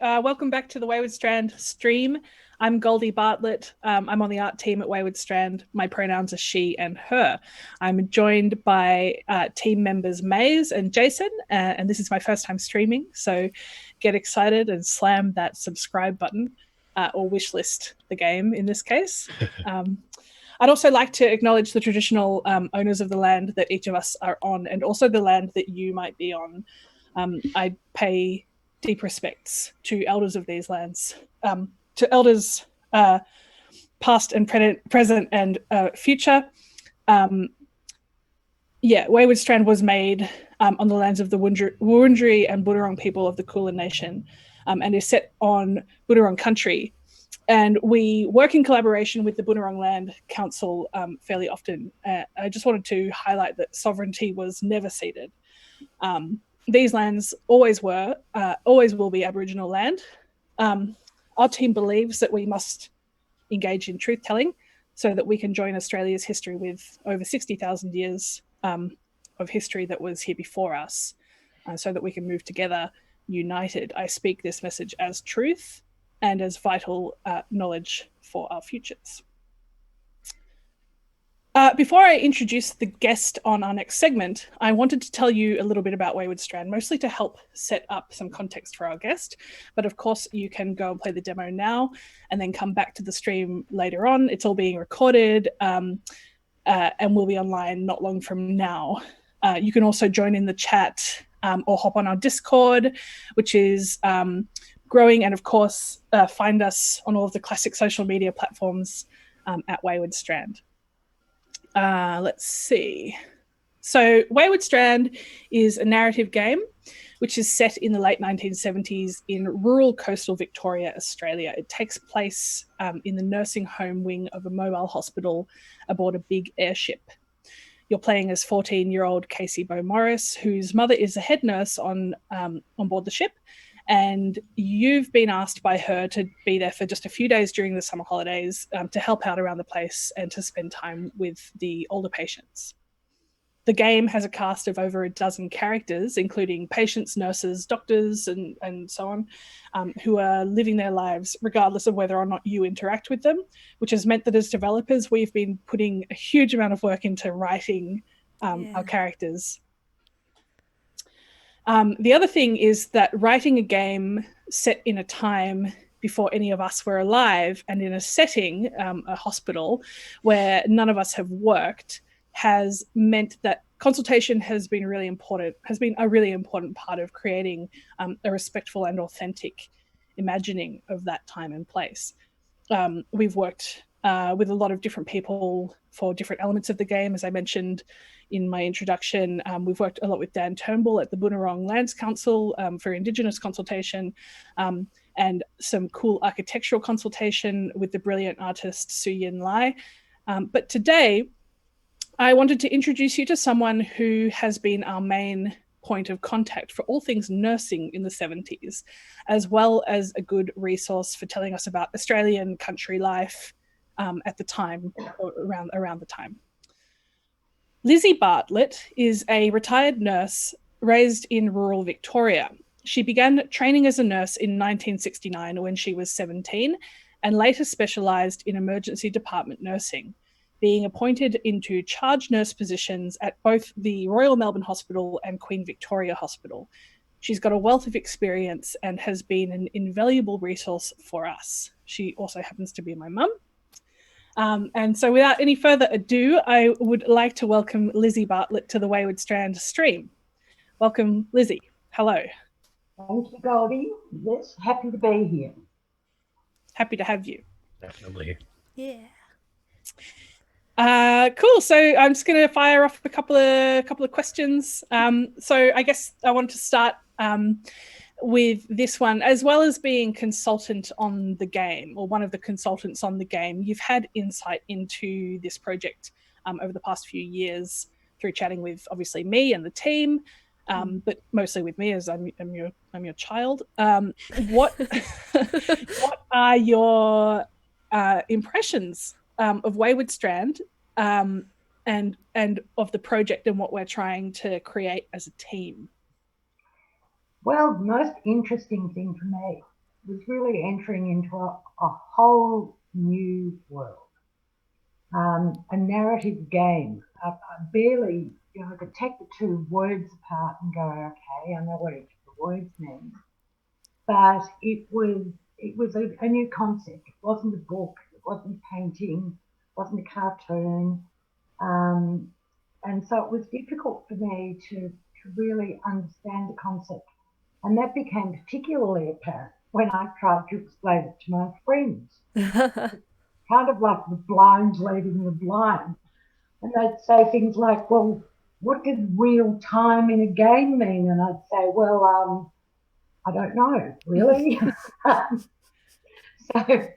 Welcome back to the Wayward Strand stream. I'm Goldie Bartlett. I'm on the art team at Wayward Strand. My pronouns are she and her. I'm joined by team members Maize and Jason, and this is my first time streaming, so get excited and slam that subscribe button or wishlist the game in this case. I'd also like to acknowledge the traditional owners of the land that each of us are on, and also the land that you might be on. I pay deep respects to elders of these lands, to elders past and present and future. Wayward Strand was made on the lands of the Wurundjeri and Boonwurrung people of the Kulin Nation, and is set on Boonwurrung country. And we work in collaboration with the Boonwurrung Land Council fairly often. I just wanted to highlight that sovereignty was never ceded. These lands always were, always will be Aboriginal land. Our team believes that we must engage in truth-telling so that we can join Australia's history with over 60,000 years of history that was here before us, so that we can move together united. I speak this message as truth and as vital knowledge for our futures. Before I introduce the guest on our next segment, I wanted to tell you a little bit about Wayward Strand, mostly to help set up some context for our guest. But of course, you can go and play the demo now and then come back to the stream later on. It's all being recorded and will be online not long from now. You can also join in the chat or hop on our Discord, which is growing. And of course, find us on all of the classic social media platforms at Wayward Strand. Let's see. So Wayward Strand is a narrative game which is set in the late 1970s in rural coastal Victoria, Australia. It takes place in the nursing home wing of a mobile hospital aboard a big airship. You're playing as 14-year-old Casey Bow Morris, whose mother is a head nurse on board the ship. And you've been asked by her to be there for just a few days during the summer holidays to help out around the place and to spend time with the older patients. The game has a cast of over a dozen characters, including patients, nurses, doctors, and so on, who are living their lives regardless of whether or not you interact with them, which has meant that as developers, we've been putting a huge amount of work into writing our characters. The other thing is that writing a game set in a time before any of us were alive and in a setting, a hospital, where none of us have worked, has meant that consultation has been a really important part of creating a respectful and authentic imagining of that time and place. We've worked with a lot of different people for different elements of the game. As I mentioned in my introduction, we've worked a lot with Dan Turnbull at the Boonwurrung Lands Council for Indigenous consultation, and some cool architectural consultation with the brilliant artist Su Yin Lai. But today, I wanted to introduce you to someone who has been our main point of contact for all things nursing in the 70s, as well as a good resource for telling us about Australian country life at the time, or around the time. Lizzie Bartlett is a retired nurse raised in rural Victoria. She began training as a nurse in 1969 when she was 17 and later specialised in emergency department nursing, being appointed into charge nurse positions at both the Royal Melbourne Hospital and Queen Victoria Hospital. She's got a wealth of experience and has been an invaluable resource for us. She also happens to be my mum. And so without any further ado, I would like to welcome Lizzie Bartlett to the Wayward Strand stream. Welcome, Lizzie. Hello. Thank you, Goldie. Yes, happy to be here. Happy to have you. Definitely. Yeah. Cool. So I'm just going to fire off a couple of questions. So I guess I wanted to start with this one. As well as being consultant on the game, or one of the consultants on the game, you've had insight into this project over the past few years through chatting with obviously me and the team, but mostly with me as I'm your child. What are your impressions of Wayward Strand and of the project and what we're trying to create as a team? Well, the most interesting thing for me was really entering into a whole new world, a narrative game. I barely, I could take the two words apart and go, okay, I know what each of the words mean, but it was a new concept. It wasn't a book, it wasn't painting, it wasn't a cartoon, and so it was difficult for me to really understand the concept. And that became particularly apparent when I tried to explain it to my friends. Kind of like the blind leading the blind. And they'd say things like, well, what does real time in a game mean? And I'd say, well, I don't know, really. So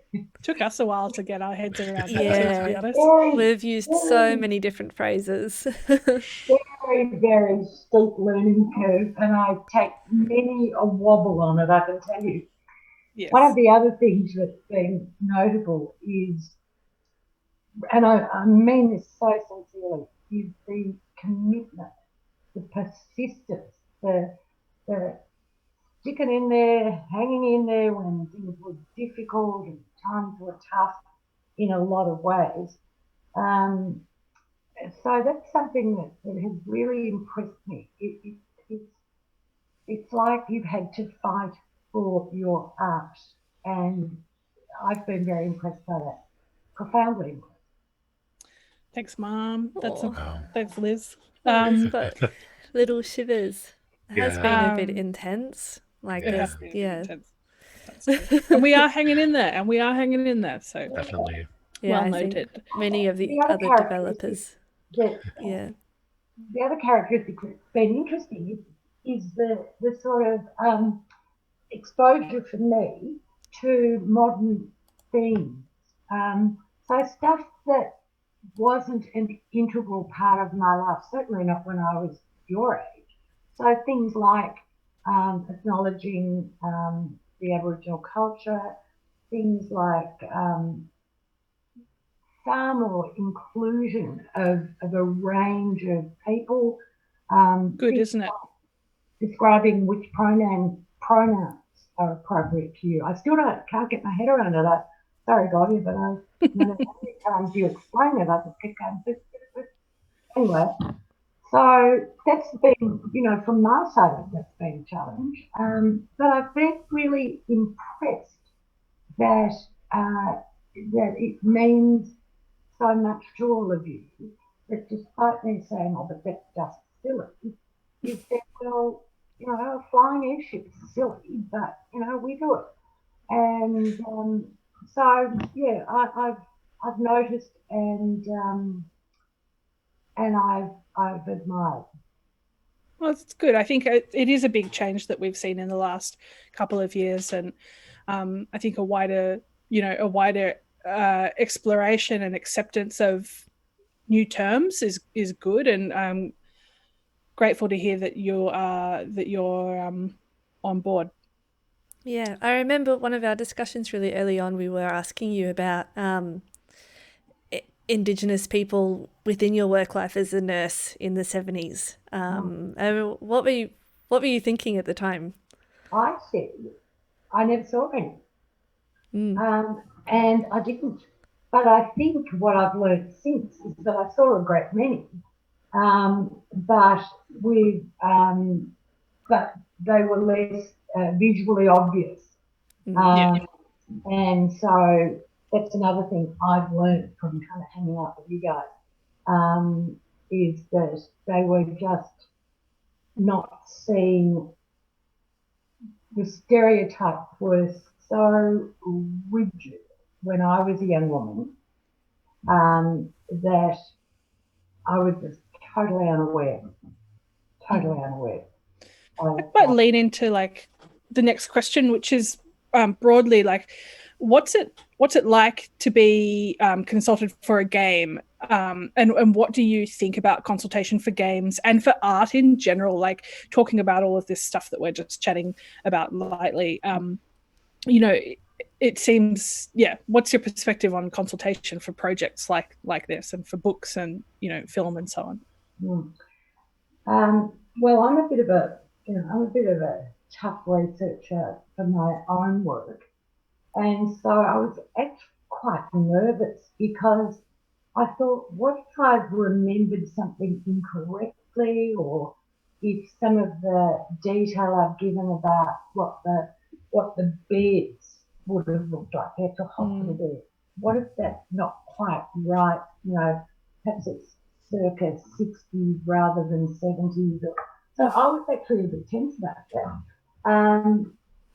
took us a while to get our heads around that too, to be honest. We've used so many different phrases. Very, very steep learning curve, and I take many a wobble on it, I can tell you. Yes. One of the other things that's been notable is, and I mean this so sincerely, is the commitment, the persistence, the sticking in there, hanging in there when things were difficult and times were tough in a lot of ways. So that's something that has really impressed me. It's like you've had to fight for your art, and I've been very impressed by that, profoundly impressed. Thanks, Mum. Thanks, Liz. But little shivers. It has been a bit intense. Like intense. And we are hanging in there, so definitely. Yeah, well noted. Many of the other developers. The other characteristic that's been interesting is the sort of exposure for me to modern themes. So stuff that wasn't an integral part of my life, certainly not when I was your age. So things like acknowledging the Aboriginal culture, things like far more inclusion of a range of people. Good, isn't it? Describing which pronouns are appropriate to you. I still can't get my head around it. Sorry, Goldie, but no matter how many times you explain it, I just keep going. Anyway, so that's been, from my side, that's been a challenge. But I've been really impressed that it means so much to all of you that despite me saying, oh, but that's just silly, you said, well, a flying airship is silly, but, we do it. And so, yeah, I've noticed and I've admired. Well, it's good. I think it is a big change that we've seen in the last couple of years, and I think a wider exploration and acceptance of new terms is good, and I'm grateful to hear that you're on board. Yeah, I remember one of our discussions really early on, we were asking you about Indigenous people within your work life as a nurse in the 70s. What were you thinking at the time? I said I never saw any. And I didn't. But I think what I've learned since is that I saw a great many. But they were less visually obvious. And so that's another thing I've learned from kind of hanging out with you guys, is that they were just not seeing, the stereotype was so rigid when I was a young woman that I was just totally unaware. I might lean into like the next question, which is broadly like, what's it like to be consulted for a game, and what do you think about consultation for games and for art in general, like talking about all of this stuff that we're just chatting about lightly? It seems, what's your perspective on consultation for projects like this and for books and film and so on? Well, I'm a bit of a tough researcher for my own work. And so I was actually quite nervous because I thought, what if I've remembered something incorrectly, or if some of the detail I've given about what the beds would have looked like, the actual hospital bed, what if that's not quite right? Perhaps it's circa 60s rather than 70s. So I was actually a bit tense about that.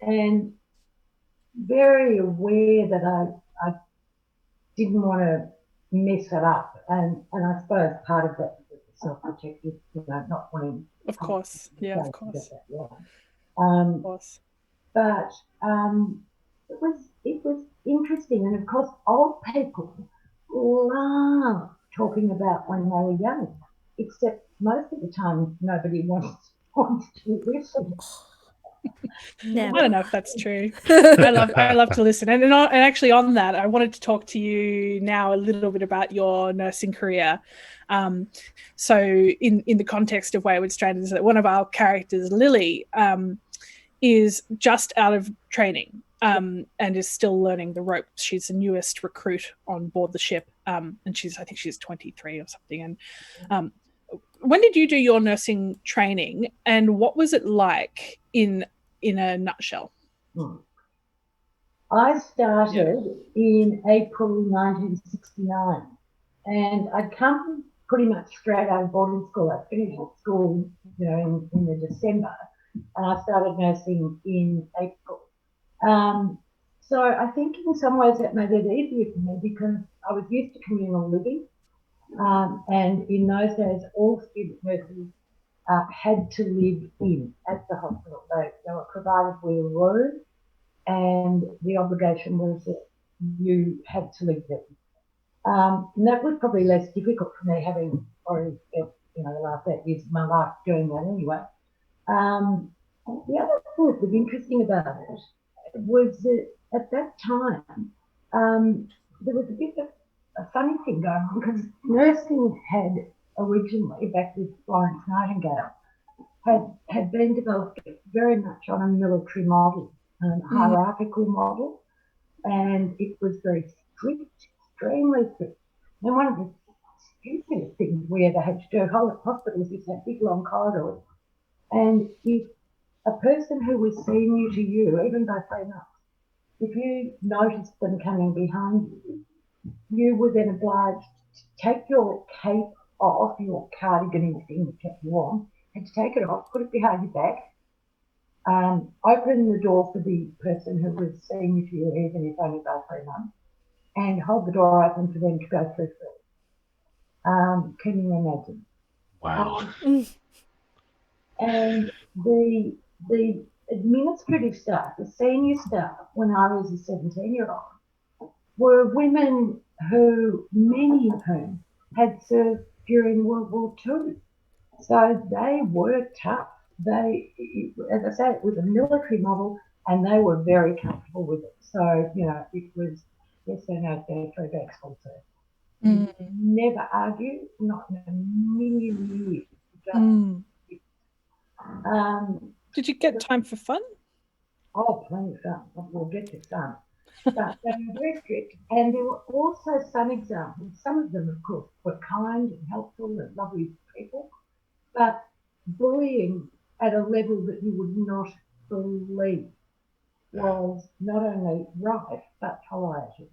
And very aware that I didn't want to mess it up, and I suppose part of that was self-protective, not wanting. Of course, yeah, of course. Of course. But it was interesting, and of course, old people love talking about when they were young, except most of the time nobody wants to listen. Never. I don't know if that's true. I love to listen, and actually on that, I wanted to talk to you now a little bit about your nursing career. So in the context of Wayward Strand, is that one of our characters, Lily, is just out of training and is still learning the ropes. She's the newest recruit on board the ship, and I think she's 23 or something. And when did you do your nursing training, and what was it like in a nutshell? I started in April 1969, and I'd come pretty much straight out of boarding school. I finished school, in the December, and I started nursing in April. So I think in some ways that made it easier for me because I was used to communal living, and in those days all student nurses had to live in at the hospital. They were provided with a room, and the obligation was that you had to live there. And that was probably less difficult for me, having already spent the last 8 years of my life doing that anyway. The other thing that was interesting about it was that at that time there was a bit of a funny thing going on because nursing had originally, back with Florence Nightingale, had been developed very much on a military model, hierarchical model, and it was very strict, extremely strict. And one of the stupidest things we ever had to do at hospitals is have big long corridors, and if a person who was senior to you, even by 3 months, if you noticed them coming behind you, you were then obliged to take your cape off, your cardigan thing that kept you warm, and to take it off, put it behind your back, open the door for the person who was senior to you, even if only by 3 months, and hold the door open for them to go through first. Can you imagine? Wow. And the administrative staff, the senior staff, when I was a 17-year-old, were women who, many of whom, had served during World War II. So they were tough. As I say, it was a military model, and they were very comfortable with it. So, it was yes or no, fair, 3 bags full service. Never argue, not in a million years. Did you get time for fun? Oh, plenty of fun. We'll get to fun. But they were very strict, and there were also some examples. Some of them, of course, were kind and helpful and lovely people, but bullying at a level that you would not believe was not only right but tolerated.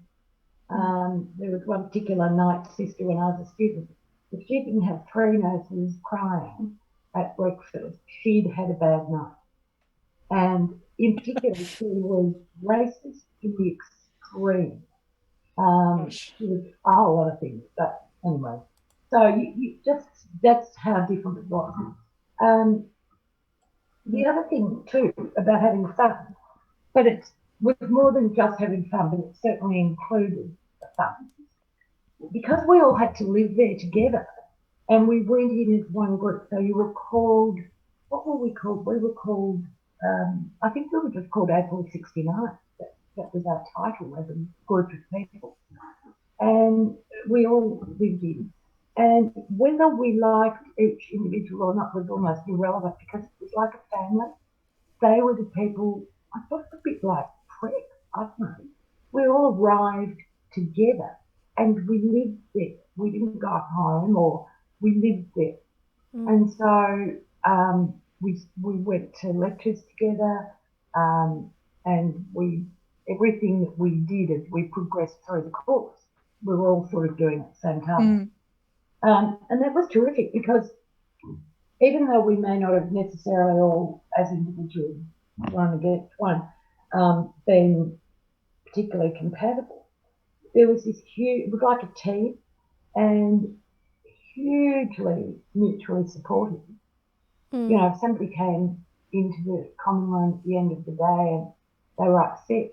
There was one particular night sister when I was a student. If she didn't have 3 nurses crying at breakfast, she'd had a bad night. And in particular, she was racist in the extreme. She was a whole lot of things, but anyway. So you just, that's how different it was. The other thing too about having fun, but it was more than just having fun, but it certainly included the fun. Because we all had to live there together, and we went in as one group, so you were called, what were we called? We were called, I think we were just called April 69. That was our title as a group of people. And we all lived in. And whether we liked each individual or not was almost irrelevant because it was like a family. they were the people, I thought a bit like prep, I don't know. We all arrived together and we lived there. We didn't go home, or we lived there. And so we went to lectures together, and everything that we did as we progressed through the course, we were all sort of doing at the same time. And that was terrific, because even though we may not have necessarily all, as individuals, one against one, been particularly compatible, there was this huge, it was like a team, and hugely mutually supportive. You know, if somebody came into the common room at the end of the day and they were upset,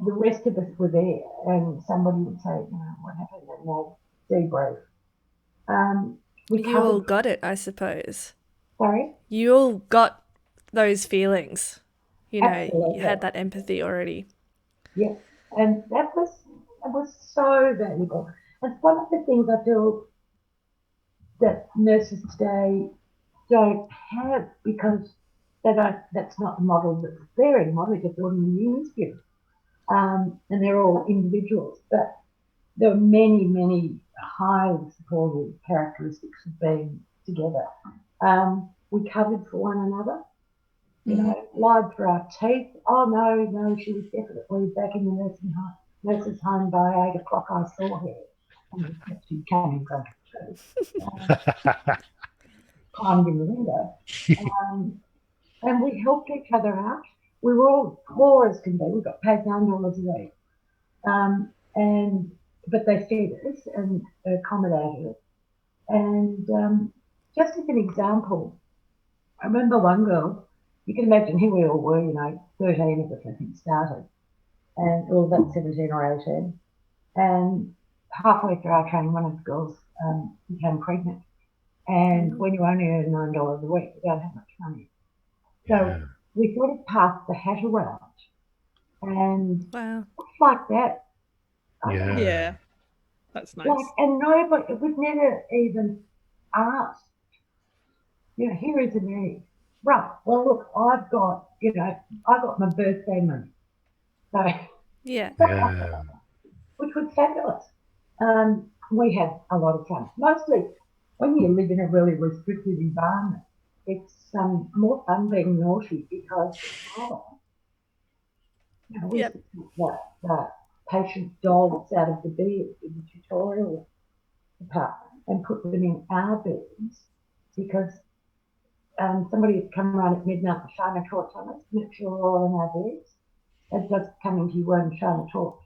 the rest of us were there, and somebody would say, you know, what happened, and they'll debrief. You all got it, I suppose. Sorry? You all got those feelings. You know, Absolutely. you had that empathy already. Yeah, and that was so valuable. It's one of the things I feel that nurses today don't have, because that's not the model that's there anymore. They're just ordinary institutes. And they're all individuals. But there are many, many highly supportive characteristics of being together. We covered for one another. You know, lied through our teeth. Oh, no, she was definitely back in the nurse's home by 8 o'clock. I saw her. And she came in front of us. Climbed in the window. And we helped each other out. We were all poor as can be. We got paid $9 a week. But they fed us and accommodated us. And just as an example, I remember one girl, you can imagine here we all were, you know, 13 of us, I think, started. And all about 17 or 18. And halfway through our training, one of the girls became pregnant. And when you only earn $9 a week, you don't have much money. So we sort of passed the hat around. And stuff like that. Yeah. That's nice. And nobody, it was never even asked. You know, here is a need. Right, well, look, I've got my birthday money. So, which was fabulous. We had a lot of fun. Mostly when you live in a really restricted environment, it's more fun being naughty, because we used to take the patient dolls out of the bed in the tutorial department and put them in our beds, because somebody had come around at midnight and shine a torch on us to make sure we're all in our beds. They'd just come into your room and shine a torch.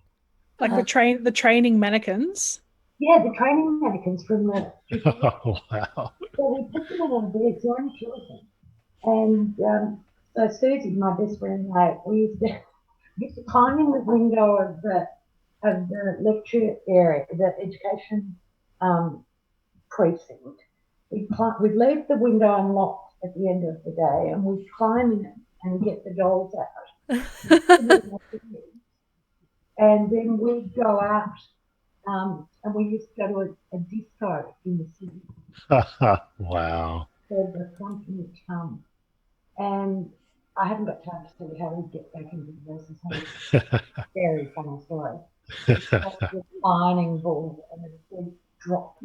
Like the training mannequins? Yeah, the training mannequins from the... Oh, wow. So we put them in our beds, only two of them. And so Susie, my best friend, we used to climb in the window of the lecture area, the education precinct. We'd leave the window unlocked at the end of the day, and we'd climb in it and get the dolls out. And then we'd go out, and we used to go to a disco in the city. Wow. Called the Quantum Chum. And I haven't got time to tell you how we get back into the nurse's home. Very funny story. The ironing board, and it would drop.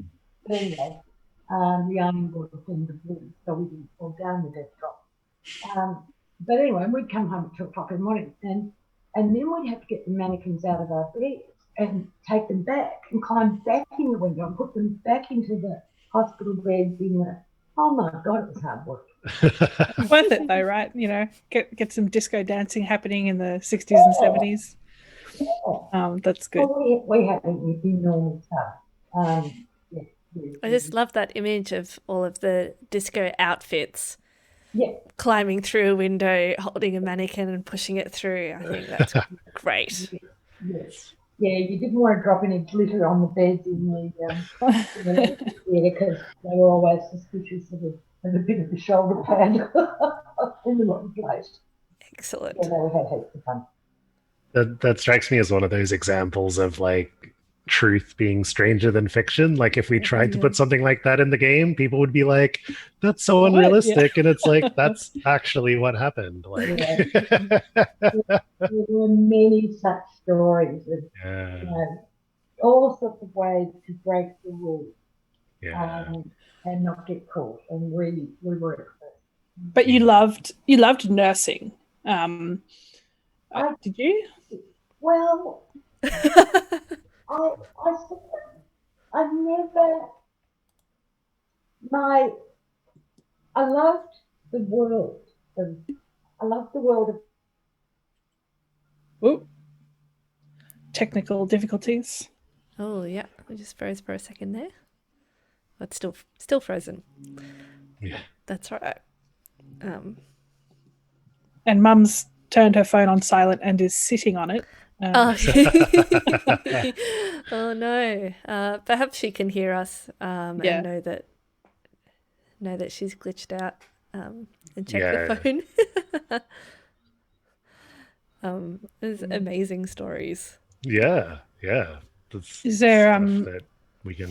But anyway, the ironing board was in the blue, so we didn't fall down the desktop. But anyway, we'd come home at 2 o'clock in the morning, and then we'd have to get the mannequins out of our beds and take them back and climb back in the window and put them back into the hospital beds in the... Oh my God, it was hard work. Worth it though, right? You know, get some disco dancing happening in the 60s and 70s. Yeah. That's good. Well, we had enormous fun. I just love that image of all of the disco outfits. Yeah. Climbing through a window, holding a mannequin and pushing it through. I think that's great. Yes. Yeah, you didn't want to drop any glitter on the beds in the because they were always suspicious of a bit of the shoulder pad in the wrong place. Excellent. Yeah, we had heaps of fun. That strikes me as one of those examples of like truth being stranger than fiction. Like if we tried to put something like that in the game, people would be like, "That's so unrealistic," and it's like that's actually what happened. Like, There were many such stories of all sorts of ways to break the rules and not get caught. And we were experts. But you loved nursing. Did you? Well, I loved the world. I loved the world of. Ooh. Technical difficulties. Oh yeah, we just froze for a second there. But still frozen. Yeah, that's right. And Mum's turned her phone on silent and is sitting on it. Oh no! Perhaps she can hear us and know that she's glitched out and check the phone. There's amazing stories. Yeah. Is there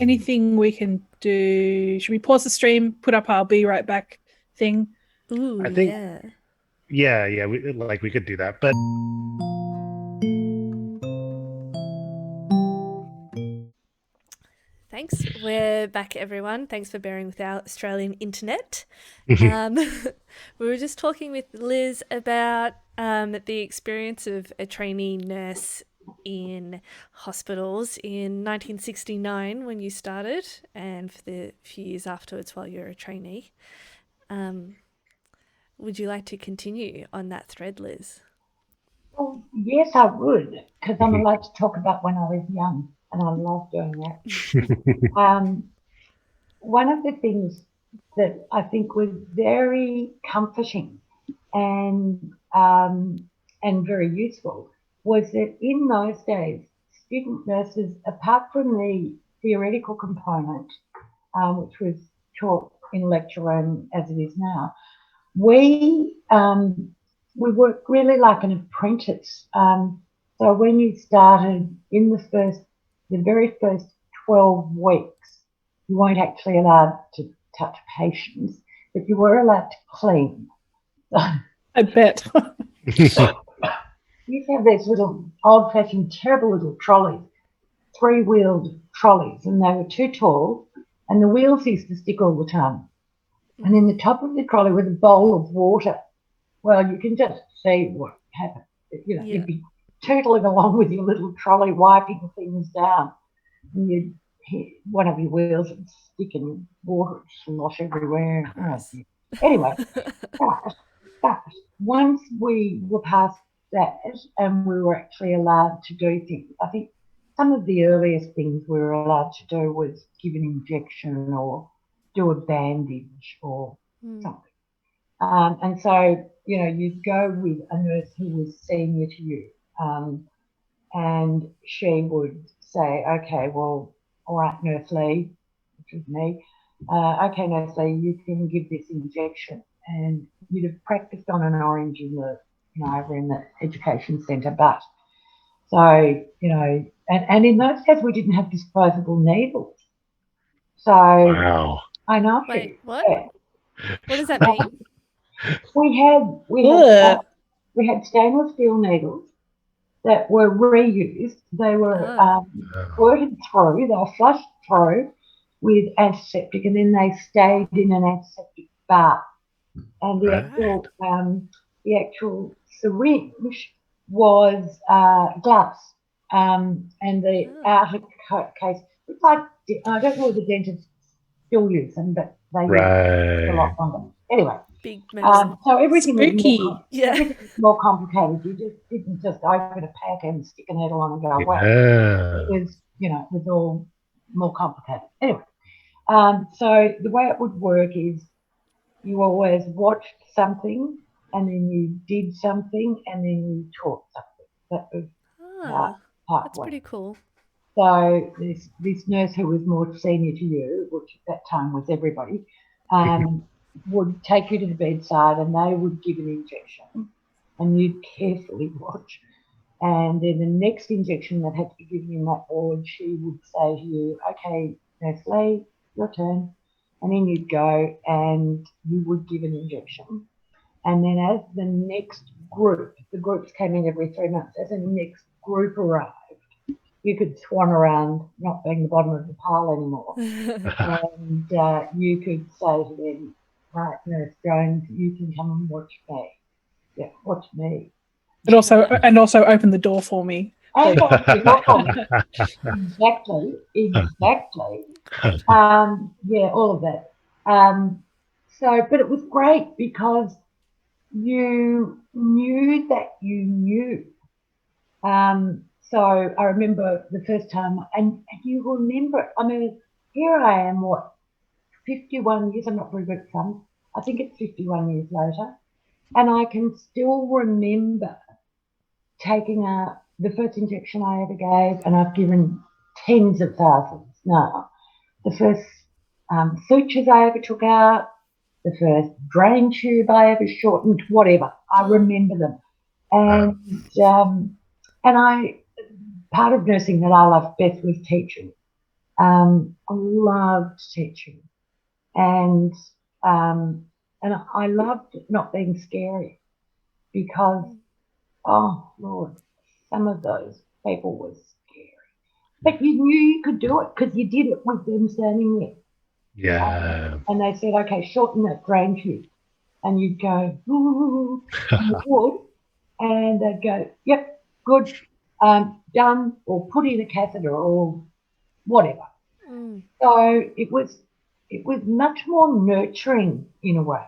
anything we can do? Should we pause the stream, put up our be right back thing? Ooh, I think, yeah. We could do that, but. Thanks. We're back, everyone. Thanks for bearing with our Australian internet. We were just talking with Liz about the experience of a trainee nurse in hospitals in 1969 when you started, and for the few years afterwards while you're a trainee. Would you like to continue on that thread, Liz? Well, yes, I would, because I'm allowed to talk about when I was young. And I love doing that. One of the things that I think was very comforting and very useful was that in those days, student nurses, apart from the theoretical component, which was taught in lecture room as it is now, we worked really like an apprentice. So when you started in the very first 12 weeks, you weren't actually allowed to touch patients, but you were allowed to clean. I bet. You used to have these little old-fashioned, terrible little trolleys, 3-wheeled trolleys, and they were too tall, and the wheels used to stick all the time. And in the top of the trolley was a bowl of water. Well, you can just see what happened. You'd be tootling along with your little trolley, wiping things down, and you'd hit one of your wheels and stick in water and slosh everywhere. Anyway, but once we were past that and we were actually allowed to do things, I think some of the earliest things we were allowed to do was give an injection or do a bandage or something. And so, you'd go with a nurse who was senior to you. And she would say, okay, well, all right, Nurse Lee, which was me, okay, Nurse Lee, you can give this injection. And you'd have practiced on an orange over in the education centre. But so, and in those days we didn't have disposable needles. So wow. I know. Wait, what? Yeah. What does that mean? We had stainless steel needles that were reused. They were squirted through, they were flushed through with antiseptic, and then they stayed in an antiseptic bath. And the actual syringe was glass, and the outer case. It's like, I don't know if the dentists still use them, but they use a lot longer. Anyway. Big medicine. So everything was more complicated. You just didn't just open a pack and stick a needle on and go away. It was, it was all more complicated. Anyway, so the way it would work is you always watched something and then you did something and then you taught something. That was that's pretty cool. So this nurse who was more senior to you, which at that time was everybody, would take you to the bedside and they would give an injection and you'd carefully watch. And then the next injection that had to be given in that ward, she would say to you, okay, Nurse Lee, your turn. And then you'd go and you would give an injection. And then as the next group, the groups came in every 3 months, as the next group arrived, you could swan around not being the bottom of the pile anymore. And you could say to them, right, Nurse Jones, you can come and watch me. Yeah, watch me. And also open the door for me. And open the door for me. Exactly. Yeah, all of that. But it was great because you knew that you knew. So I remember the first time, and you remember it. I mean, here I am, 51 years, I'm not very good at sums. I think it's 51 years later. And I can still remember taking the first injection I ever gave, and I've given tens of thousands now. The first sutures I ever took out, the first drain tube I ever shortened, whatever. I remember them. And part of nursing that I loved best was teaching. I loved teaching. And I loved not being scary because, oh, Lord, some of those people were scary. But you knew you could do it because you did it with them standing there. Yeah. And they said, okay, shorten that drain tube. And you'd go, ooh, and you would. And they'd go, yep, good, done, or put in a catheter or whatever. So it was much more nurturing in a way.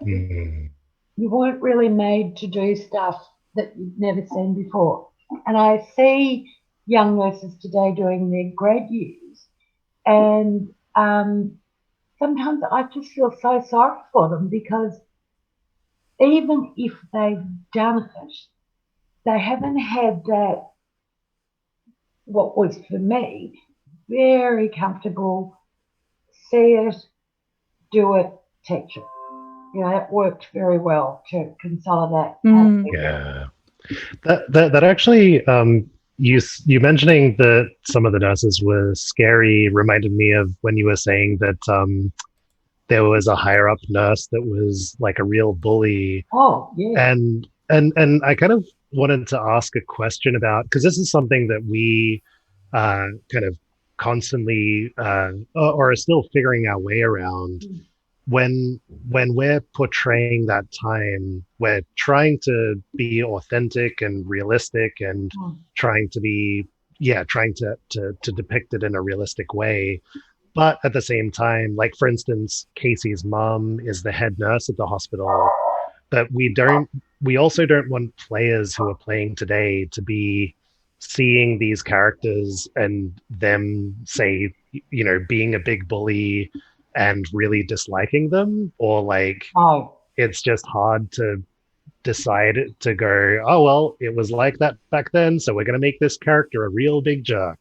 You weren't really made to do stuff that you'd never seen before. And I see young nurses today doing their grad years, and sometimes I just feel so sorry for them because even if they've done it, they haven't had that, what was for me, very comfortable, see it, do it, teach it. You know, it worked very well to consolidate. Yeah. That actually, you mentioning that some of the nurses were scary reminded me of when you were saying that there was a higher up nurse that was like a real bully. Oh, yeah. And I kind of wanted to ask a question about, because this is something that we kind of constantly or are still figuring our way around. When we're portraying that time, we're trying to be authentic and realistic and trying to depict it in a realistic way. But at the same time, like for instance, Casey's mom is the head nurse at the hospital, but we also don't want players who are playing today to be seeing these characters and them, say, you know, being a big bully and really disliking them, or like it's just hard to decide to go, oh well, it was like that back then, so we're going to make this character a real big jerk.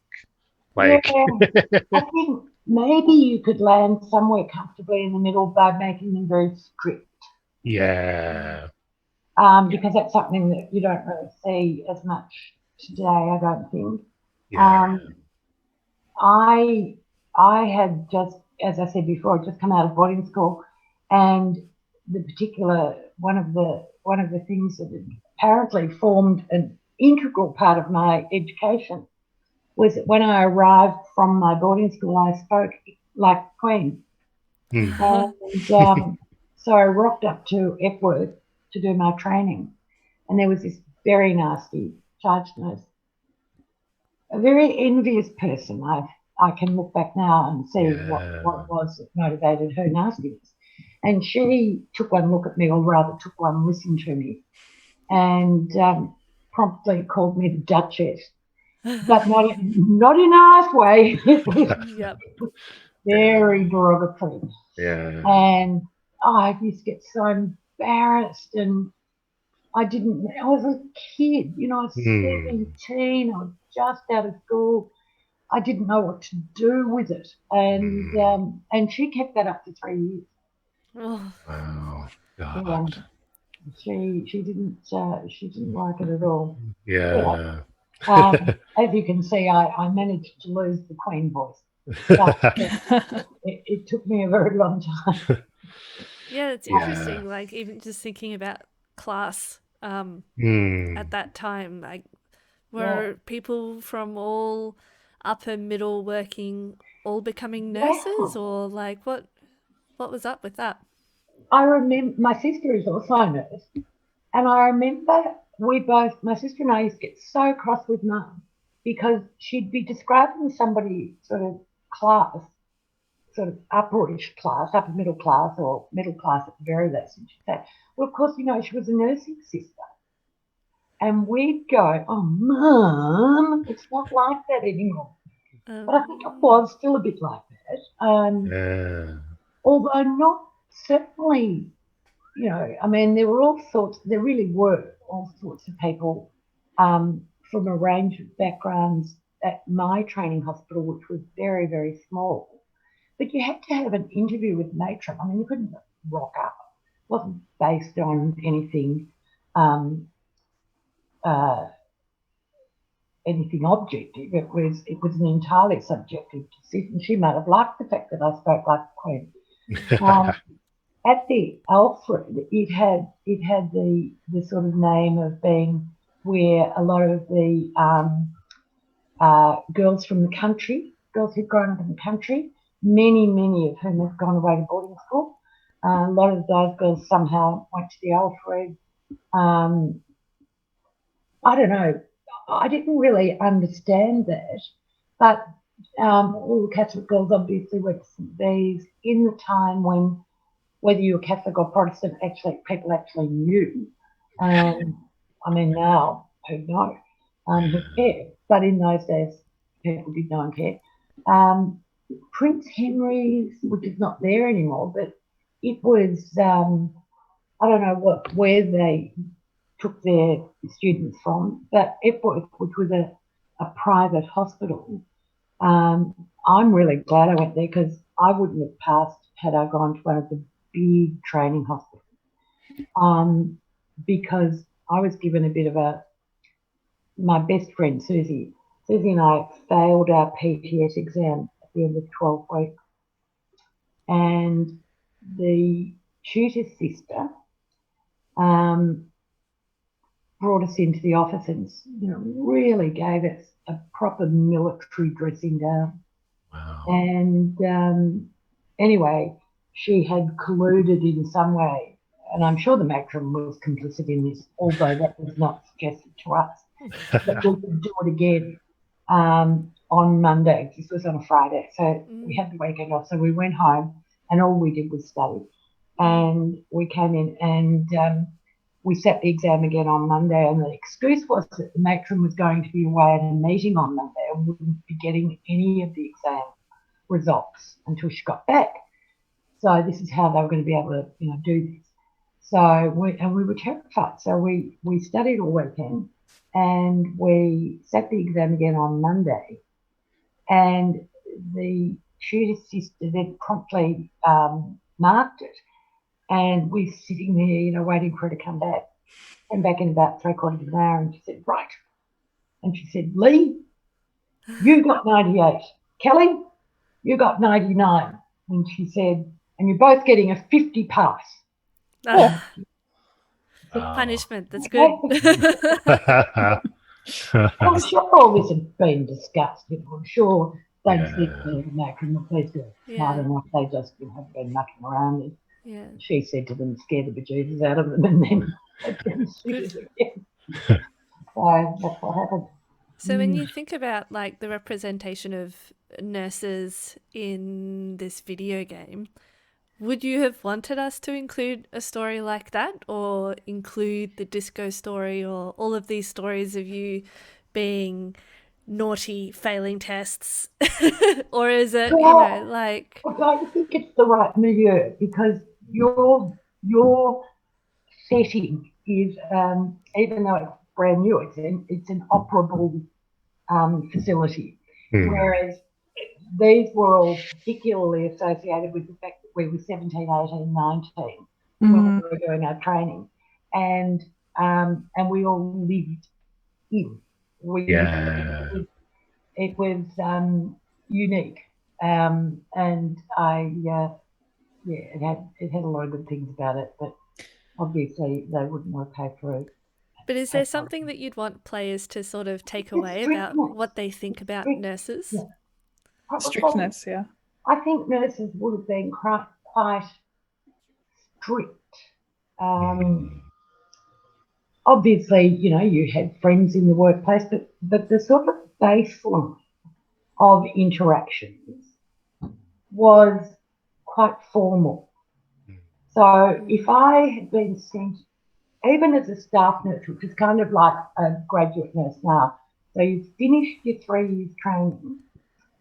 Like, yeah, I think maybe you could land somewhere comfortably in the middle by making them very strict. Yeah. Because that's something that you don't really see as much today, I don't think. Yeah. I had just, as I said before, just come out of boarding school, and the particular one of the things that apparently formed an integral part of my education was that when I arrived from my boarding school, I spoke like a queen. And so I rocked up to Epworth to do my training, and there was this very nasty charge nurse, a very envious person. I can look back now and see what it was that motivated her nastiness. And she took one look at me, or rather took one listen to me, and promptly called me the Duchess, but not in a nice way. Yep. Very derogatory. Yeah. And I used to get so embarrassed, and I was a kid, you know, I was 17, I was just out of school. I didn't know what to do with it. And she kept that up for 3 years. Oh. Wow. God. She didn't like it at all. Yeah. As you can see, I managed to lose the Queen voice. But it took me a very long time. Yeah, it's interesting. Like even just thinking about class at that time, like were people from all upper middle working all becoming nurses, or like what was up with that? I remember my sister is also a nurse, and I remember my sister and I used to get so cross with Mum because she'd be describing somebody sort of class, sort of upperish class, upper middle class or middle class at the very least. And she'd say, well, of course, she was a nursing sister. And we'd go, oh, Mum, it's not like that anymore. But I think it was still a bit like that. Although not certainly, there really were all sorts of people from a range of backgrounds at my training hospital, which was very, very small. But you had to have an interview with matron. I mean, you couldn't rock up. It wasn't based on anything objective. It was an entirely subjective decision. She might have liked the fact that I spoke like a queen. At the Alfred, it had the sort of name of being where a lot of the girls from the country, girls who'd grown up in the country, many of whom have gone away to boarding school. A lot of those girls somehow went to the Alfred. I don't know. I didn't really understand that, but all the Catholic girls obviously went to St. Bees in the time when whether you were Catholic or Protestant, people actually knew. I mean, now, who knows? Who cares? But in those days, people did know and care. Prince Henry's, which is not there anymore, but it was, I don't know where they took their students from, but Epworth, which was a private hospital. I'm really glad I went there because I wouldn't have passed had I gone to one of the big training hospitals, because I was given a bit of my best friend Susie and I failed our PTS exam at the end of 12 weeks, and the tutor sister brought us into the office and really gave us a proper military dressing down. Wow. And anyway, she had colluded in some way, and I'm sure the matron was complicit in this, although that was not suggested to us. But we could do it again on Monday. This was on a Friday, so we had the weekend off. So we went home, and all we did was study. And we came in and we sat the exam again on Monday, and the excuse was that the matron was going to be away at a meeting on Monday and wouldn't be getting any of the exam results until she got back. So this is how they were going to be able to, do this. So we were terrified. So we studied all weekend, and we sat the exam again on Monday, and the tutor sister then promptly marked it. And we're sitting there, waiting for her to come back. Came back in about 3/4 of an hour, and she said, right. And she said, Lee, you got 98. Kelly, you got 99. And she said, and you're both getting a 50 pass. Punishment, that's good. I'm sure all this had been discussed. I'm sure they said to the matron, the police were smart enough, they just have been mucking around it. Yeah. She said to them, scare the bejesus out of them, and then again. So that's what happened. So when you think about like the representation of nurses in this video game, would you have wanted us to include a story like that, or include the disco story, or all of these stories of you being naughty, failing tests? Or is it, like... I don't think it's the right milieu, because your setting is, even though it's brand new, it's an operable facility, whereas these were all particularly associated with the fact that we were 17, 18, 19 when we were doing our training, and we all lived in Yeah. It was unique, and it had a lot of good things about it, but obviously they wouldn't want to pay for it. But is there something that you'd want players to sort of take away about what they think about nurses? Yeah. Strictness, yeah. I think nurses would have been quite strict. Obviously, you had friends in the workplace, but the sort of baseline of interactions was quite formal. So if I had been sent, even as a staff nurse, which is kind of like a graduate nurse now, so you finished your 3 years training,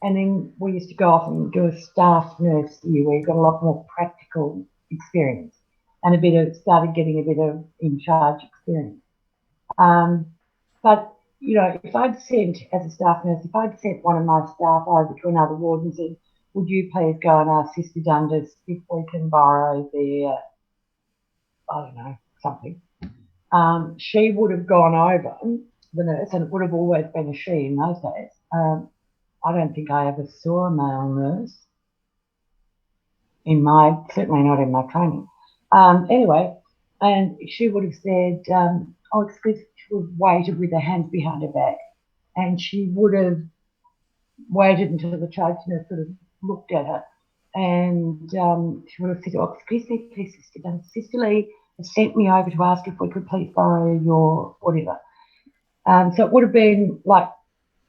and then we used to go off and do a staff nurse year where you got a lot more practical experience and started getting a bit of in charge experience. But if I'd sent, as a staff nurse, if I'd sent one of my staff over to another ward and said, would you please go and ask Sister Dundas if we can borrow their, I don't know, something. She would have gone over, the nurse, and it would have always been a she in those days. I don't think I ever saw a male nurse certainly not in my training. Anyway, and she would have said, excuse me, she would have waited with her hands behind her back, and she would have waited until the charge nurse sort of looked at her, and she would have said, excuse me, please, Sister Dundas. Sister Lee has sent me over to ask if we could please borrow your whatever. So it would have been like,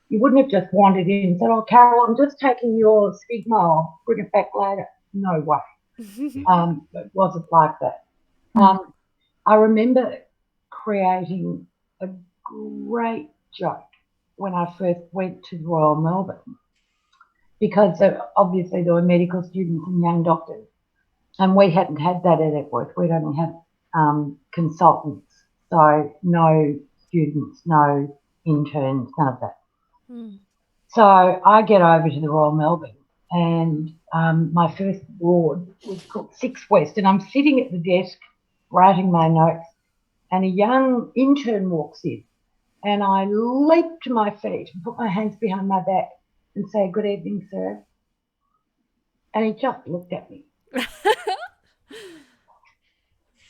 you wouldn't have just wandered in and said, Carol, I'm just taking your stigma, I'll bring it back later. No way. It wasn't like that. I remember creating a great joke when I first went to Royal Melbourne, because obviously there were medical students and young doctors, and we hadn't had that at Epworth. We'd only had consultants, so no students, no interns, none of that. So I get over to the Royal Melbourne, and my first ward was called 6 West, and I'm sitting at the desk writing my notes, and a young intern walks in, and I leap to my feet and put my hands behind my back and say, good evening, sir. And he just looked at me.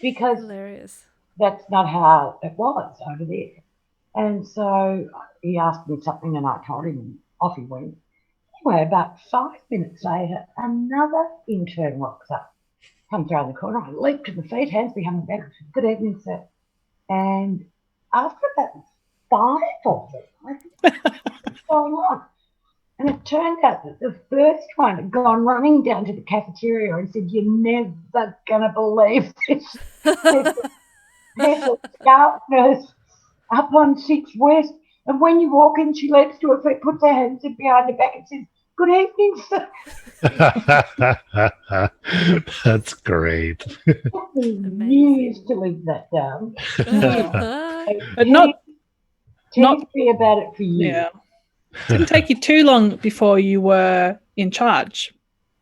Because hilarious. That's not how it was over there. And so he asked me something and I told him, and off he went. Anyway, about 5 minutes later, another intern rocks up, comes around the corner. I leap to my feet, hands behind my back. Good evening, sir. And after about 5 of them, I said, what's going on? And it turned out that the first one had gone running down to the cafeteria and said, you're never going to believe this. There's a staff nurse up on 6 West, and when you walk in, she leaps to her feet, puts her hands behind her back and says, good evening, sir. That's great. It took me years to live that down. But not be about it for years. Yeah. Didn't take you too long before you were in charge.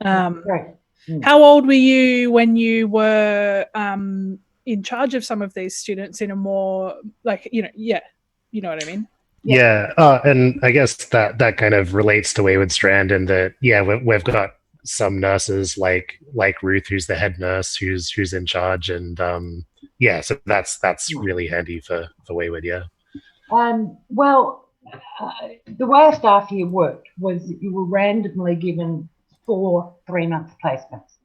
Right. How old were you when you were in charge of some of these students in a more you know what I mean? Yeah, and I guess that kind of relates to Wayward Strand in that, we've got some nurses like Ruth, who's the head nurse, who's in charge, and so that's really handy for Wayward, yeah. The way a staff year worked was that you were randomly given 4 3-month placements,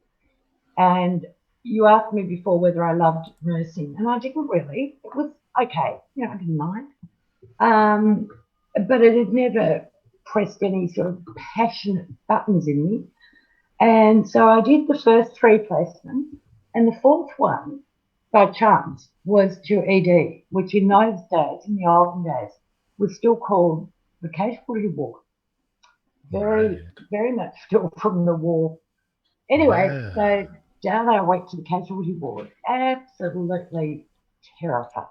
and you asked me before whether I loved nursing, and I didn't really. It was okay, I didn't mind. But it had never pressed any sort of passionate buttons in me. And so I did the first 3 placements, and the 4th one, by chance, was to ED, which in those days, in the olden days, was still called the casualty ward. Very much still from the war. Anyway, so down I went to the casualty ward, absolutely terrified.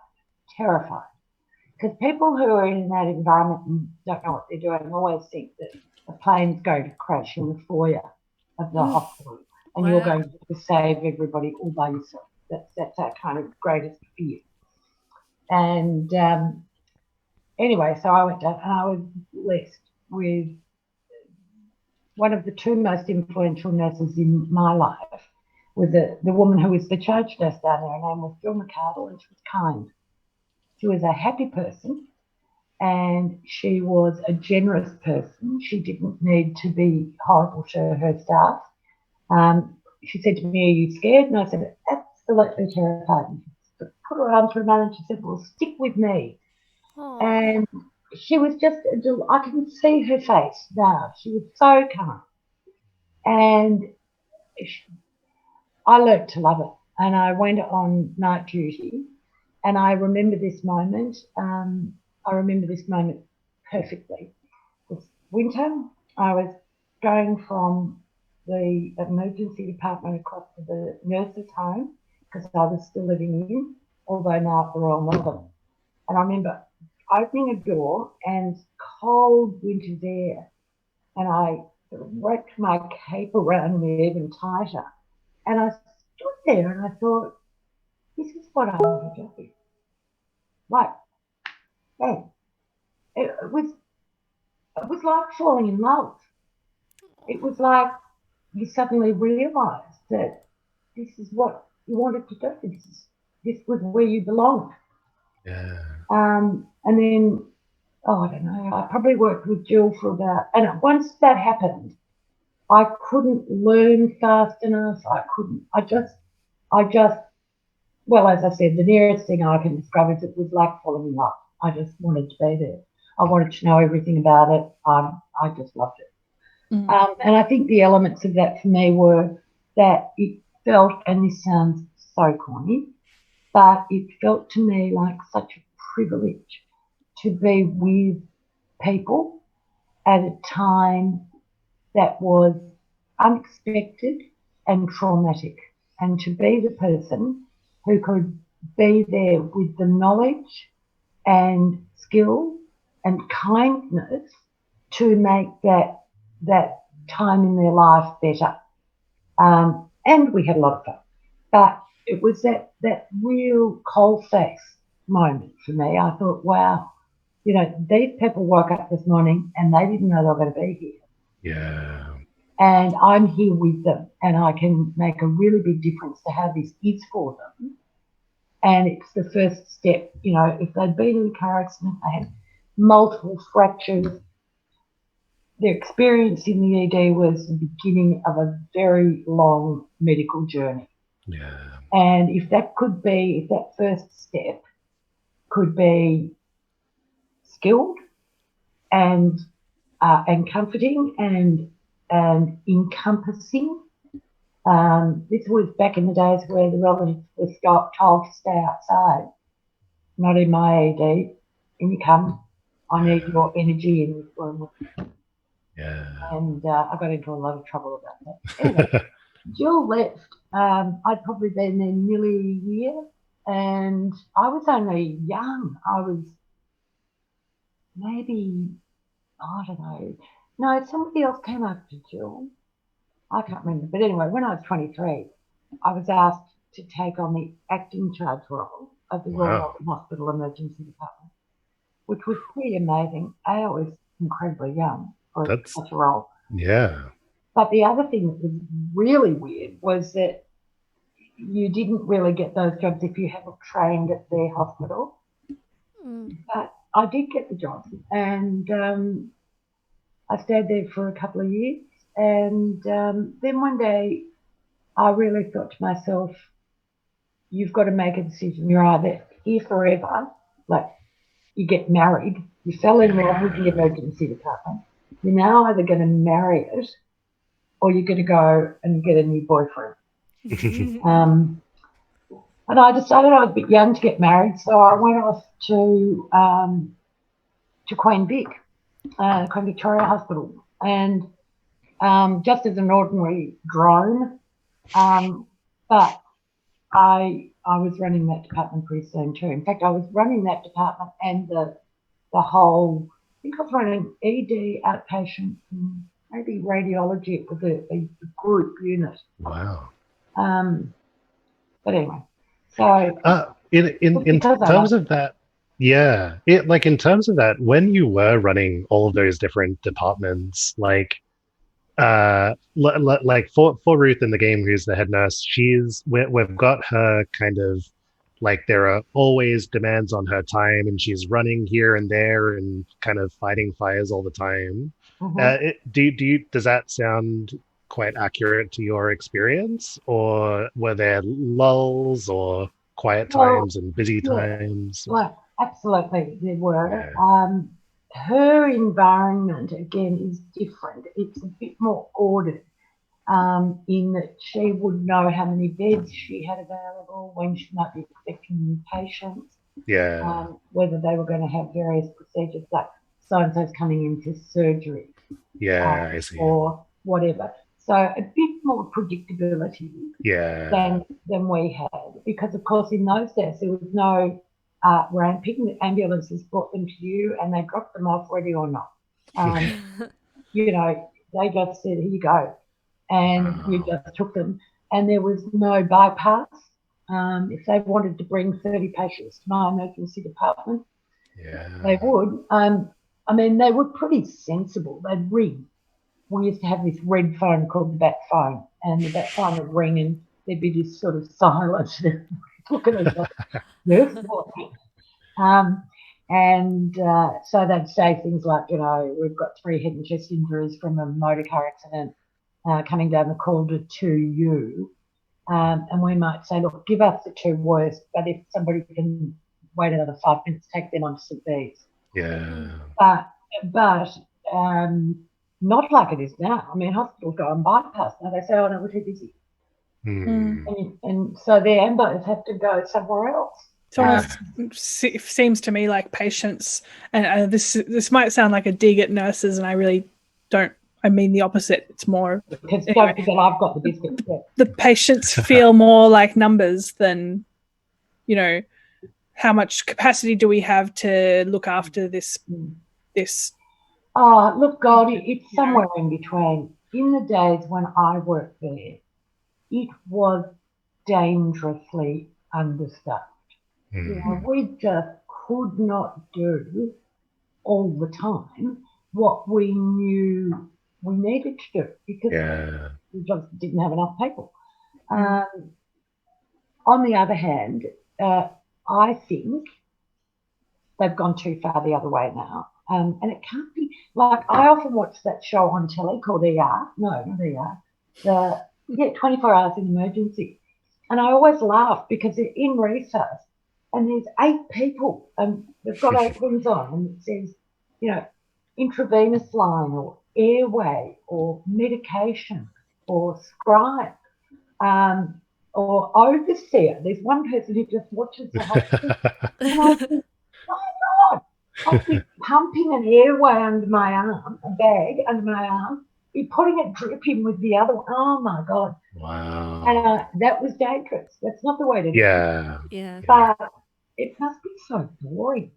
Because people who are in that environment and don't know what they're doing always think that the plane's going to crash in the foyer of the hospital and you're going to save everybody all by yourself. That's our kind of greatest fear. And anyway, so I went down and I was blessed with one of the two most influential nurses in my life was the woman who was the charge nurse down there. Her name was Jill McArdle, and she was kind. She was a happy person, and she was a generous person. She didn't need to be horrible to her staff. She said to me, "Are you scared?" And I said, "Absolutely terrified." And she put her arms around me and she said, "Well, stick with me." Oh. And she was just, I can see her face now. She was so calm. And I learned to love it. And I went on night duty. And I remember this moment. I remember this moment perfectly. It was winter. I was going from the emergency department across to the nurses' home because I was still living in, although now at the Royal Melbourne. And I remember opening a door and cold winter's air, and I wrapped my cape around me even tighter. And I stood there and I thought, this is what I want to do. Like, hey, it was like falling in love. It was like you suddenly realised that this is what you wanted to do. This was where you belonged. Yeah. And then, I don't know, I probably worked with Jill for about, and once that happened, I couldn't learn fast enough. I just, well, as I said, the nearest thing I can describe is it was like falling in love. I just wanted to be there. I wanted to know everything about it. I just loved it. Mm. And I think the elements of that for me were that it felt, and this sounds so corny, but it felt to me like such a privilege to be with people at a time that was unexpected and traumatic, and to be the person who could be there with the knowledge and skill and kindness to make that time in their life better. And we had a lot of fun. But it was that real coalface moment for me. I thought, wow, these people woke up this morning and they didn't know they were going to be here. Yeah. And I'm here with them, and I can make a really big difference to how this is for them. And it's the first step. If they'd been in a car accident, they had multiple fractures, their experience in the ED was the beginning of a very long medical journey. Yeah. And if that first step could be skilled and comforting and encompassing. This was back in the days where the relatives were told to stay outside, not in my ED. In you come, I need your energy in this room. Yeah. And I got into a lot of trouble about that. Anyway, Jill left. I'd probably been there nearly a year, and I was only young. I was maybe, I don't know. No, somebody else came after Jill. I can't remember. But anyway, when I was 23, I was asked to take on the acting charge role of the Royal Melbourne Hospital Emergency Department, which was pretty amazing. I was incredibly young for such a role. Yeah. But the other thing that was really weird was that you didn't really get those jobs if you haven't trained at their hospital. But I did get the job, and I stayed there for a couple of years. And then one day I really thought to myself, you've got to make a decision. You're either here forever, like you get married, you fell in love with the emergency department, you're now either going to marry it or you're going to go and get a new boyfriend. And I decided I was a bit young to get married, so I went off to Queen Victoria Hospital, and just as an ordinary drone, but I was running that department pretty soon too. In fact, I was running that department and the whole, I think I was running ED, outpatient, and maybe radiology. It was a group unit. Wow. But anyway, so in terms of that, Yeah, it like in terms of that, when you were running all of those different departments, like like for Ruth in the game, who's the head nurse, we've got her kind of like there are always demands on her time, and she's running here and there and kind of fighting fires all the time. Mhm. Does that sound quite accurate to your experience, or were there lulls or quiet Well, times and busy yeah, times? well, absolutely, there were. Yeah. Her environment, again, is different. It's a bit more ordered in that she would know how many beds she had available, when she might be expecting new patients, Yeah. whether they were going to have various procedures, like so-and-so's coming in for surgery Yeah, I see. or whatever. So a bit more predictability Yeah. than we had, because of course in those days there was no ramping. The ambulances brought them to you and they dropped them off ready or not. You know, they just said, here you go, and you Wow. just took them, and there was no bypass. If they wanted to bring 30 patients to my emergency department, they Yeah. would. I mean, they were pretty sensible. They'd ring. We used to have this red phone called the bat phone, and the bat phone would ring, and there'd be this sort of silence. Look at us like, yes, what? Um, and so they'd say things like, you know, we've got 3 head and chest injuries from a motor car accident coming down the corridor to you. And we might say, look, give us the 2 worst, but if somebody can wait another 5 minutes, take them on to St. Bede's. Yeah. But not like it is now. I mean, hospitals go on bypass now. They say, oh, no, we're too busy. Hmm. And so the ambulance have to go somewhere else. It almost seems to me like patients, and this might sound like a dig at nurses, and I really don't. I mean the opposite. It's more Because anyway, don't forget, I've got the biscuit. Yeah. the patients feel more like numbers than, you know, how much capacity do we have to look after this. Oh, look, Goldie, it's You know. somewhere in between. In the days when I worked there, it was dangerously understaffed. You know, we just could not do all the time what we knew we needed to do, because Yeah. we just didn't have enough people. On the other hand, I think they've gone too far the other way now. And it can't be like, I often watch that show on telly called ER. No, not ER. 24 Hours in Emergency. And I always laugh because they're in recess and there's 8 people and they've got aprons on, and it says, you know, intravenous line or airway or medication or scribe or overseer. There's one person who just watches the whole thing. And I think, my God, I'd be pumping an airway under my arm, a bag under my arm, be putting it dripping with the other one. Oh my God. Wow. And that was dangerous. That's not the way to do it. Yeah. Yeah. But it must be so boring.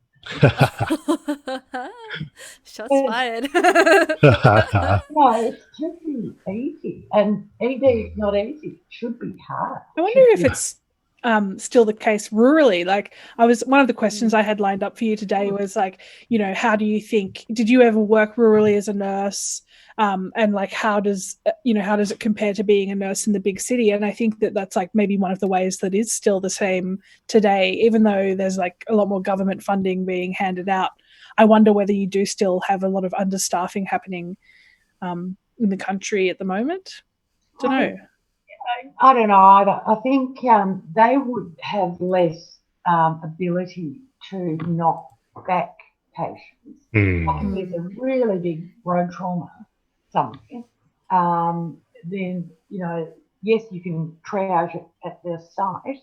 Shots fired. No, it should be easy. And ED is not easy. It should be hard. I wonder if it's still the case rurally. Like, one of the questions I had lined up for you today was like, you know, how do you think, did you ever work rurally as a nurse? And like, how does it compare to being a nurse in the big city? And I think that that's like maybe one of the ways that is still the same today, even though there's like a lot more government funding being handed out. I wonder whether you do still have a lot of understaffing happening in the country at the moment. Don't know. I don't know either. I think they would have less ability to knock back patients. Like if there's a really big road trauma somewhere, then, you know, yes, you can triage it at the site,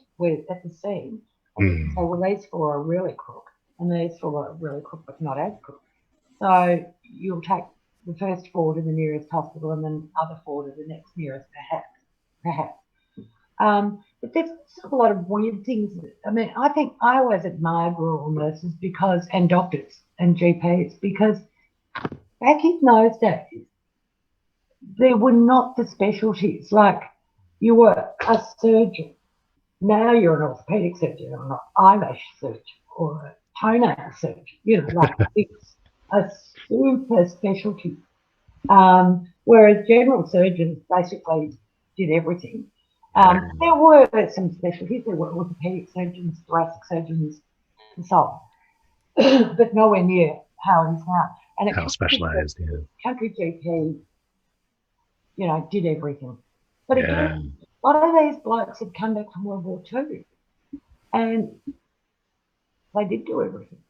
at the scene, and you can say, well, these 4 are really crook, and these 4 are really crook, but not as crook. So you'll take the first 4 to the nearest hospital and then other 4 to the next nearest, perhaps. But there's a lot of weird things. I mean, I think I always admired rural nurses and doctors and GPs, because back in those days, there were not the specialties. Like, you were a surgeon. Now you're an orthopaedic surgeon or an eyelash surgeon or a toenail surgery. You know, like it's a super specialty. Whereas general surgeons basically did everything. There were some specialties. There were orthopedic surgeons, thoracic surgeons, and so on, but nowhere near how it is now. And How specialised, yeah. Country GP, you know, did everything. But Yeah. again, a lot of these blokes had come back from World War II, and they did do everything.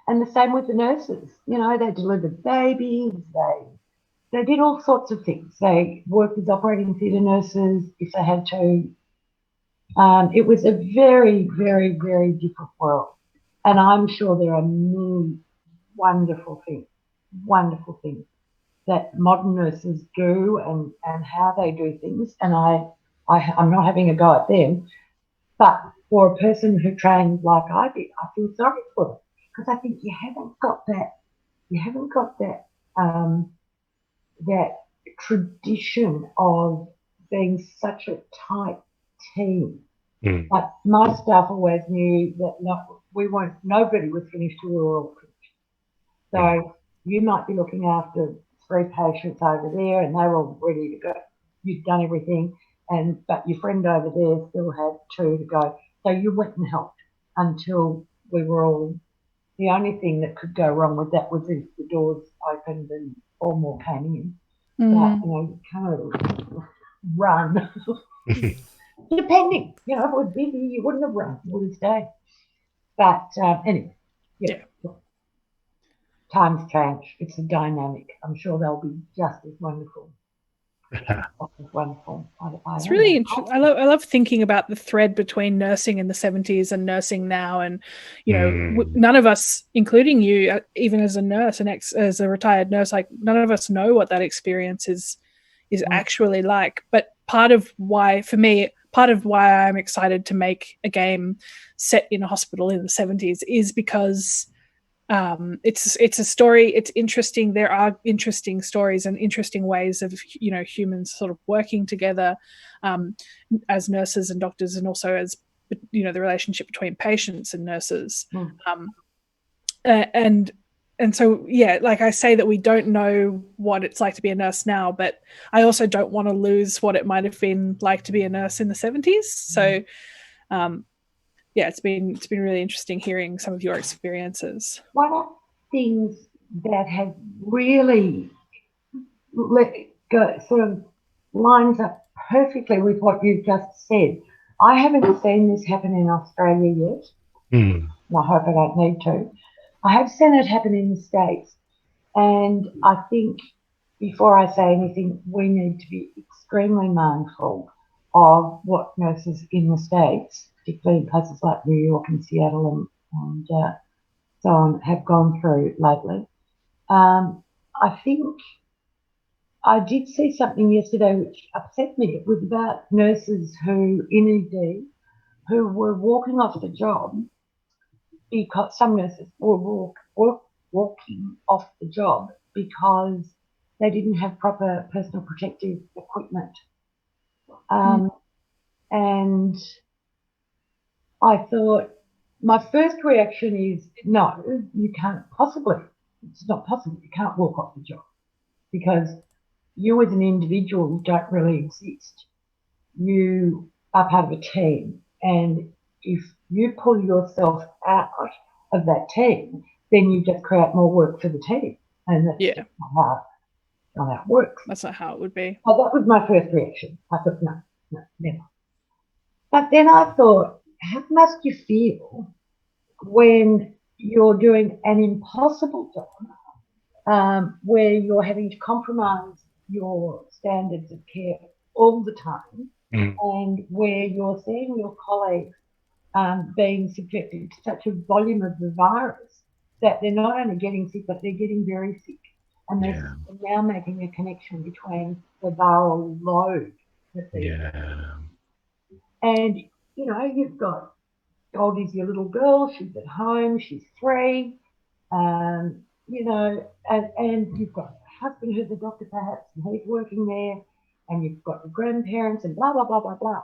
And the same with the nurses. You know, they delivered babies. They did all sorts of things. They worked as operating theatre nurses if they had to. It was a very, very, very different world. And I'm sure there are many wonderful things that modern nurses do and how they do things. And I'm not having a go at them. But for a person who trained like I did, I feel sorry for them because I think you haven't got that that tradition of being such a tight team. Like my staff always knew that nobody was finished till we were all finished. So you might be looking after 3 patients over there and they were all ready to go. You'd done everything, but your friend over there still had 2 to go. So you went and helped until we were all. The only thing that could go wrong with that was if the doors opened and 4 more came in. But, you know, you kind of run. Depending, you know, if it was busy, you wouldn't have run, you would have stayed. But anyway, yeah. Times change. It's a dynamic. I'm sure they'll be just as wonderful. Wonderful. It's really interesting. I love thinking about the thread between nursing in the 70s and nursing now. And, you know, none of us, including you, even as a nurse, as a retired nurse, like none of us know what that experience is actually like. But part of why I'm excited to make a game set in a hospital in the 70s is because it's a story. It's interesting. There are interesting stories and interesting ways of, you know, humans sort of working together as nurses and doctors, and also as, you know, the relationship between patients and nurses. And so, yeah, like I say that we don't know what it's like to be a nurse now, but I also don't want to lose what it might have been like to be a nurse in the 70s. So, yeah, it's been really interesting hearing some of your experiences. One of the things that has really sort of lines up perfectly with what you've just said. I haven't seen this happen in Australia yet. And I hope I don't need to. I have seen it happen in the States. And I think before I say anything, we need to be extremely mindful of what nurses in the States, particularly in places like New York and Seattle and so on, have gone through lately. I think I did see something yesterday which upset me. It was about nurses who, in ED, who were walking off the job because some nurses were walking off the job because they didn't have proper personal protective equipment. And I thought, my first reaction is, no, you can't possibly. It's not possible. You can't walk off the job because you as an individual don't really exist. You are part of a team. And if you pull yourself out of that team, then you just create more work for the team. And that's not how it works. That's not how it would be. Oh, that was my first reaction. I thought, no, never. But then I thought, how must you feel when you're doing an impossible job where you're having to compromise your standards of care all the time and where you're seeing your colleagues being subjected to such a volume of the virus that they're not only getting sick, but they're getting very sick. And they're now making a connection between the viral load that they're And, you know, you've got Goldie's your little girl, she's at home, she's 3, you know, and you've got a husband who's a doctor perhaps, and he's working there, and you've got the grandparents and blah, blah, blah, blah, blah.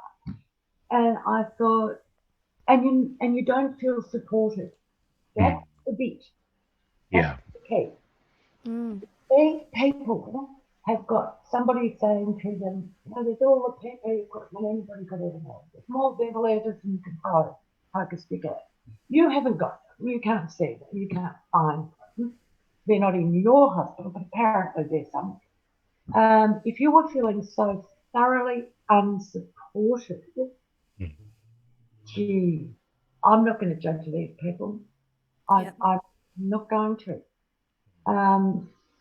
And I thought, and you don't feel supported. That's the bit. That's the key. These people have got somebody saying to them, there's all the PPE equipment anybody could ever have. There's more ventilators than you can poke a stick at. You haven't got them. You can't see them. You can't find them. They're not in your hospital, but apparently there's somewhere. If you were feeling so thoroughly unsupported, gee, I'm not going to judge these people. I'm not going to.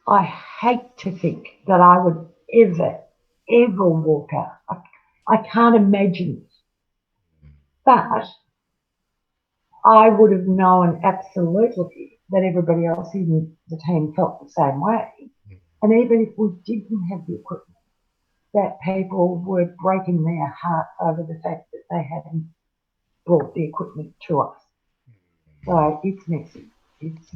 I hate to think that I would ever walk out. I can't imagine it. But I would have known absolutely that everybody else in the team felt the same way. And even if we didn't have the equipment, that people were breaking their hearts over the fact that they hadn't brought the equipment to us. So it's messy. It's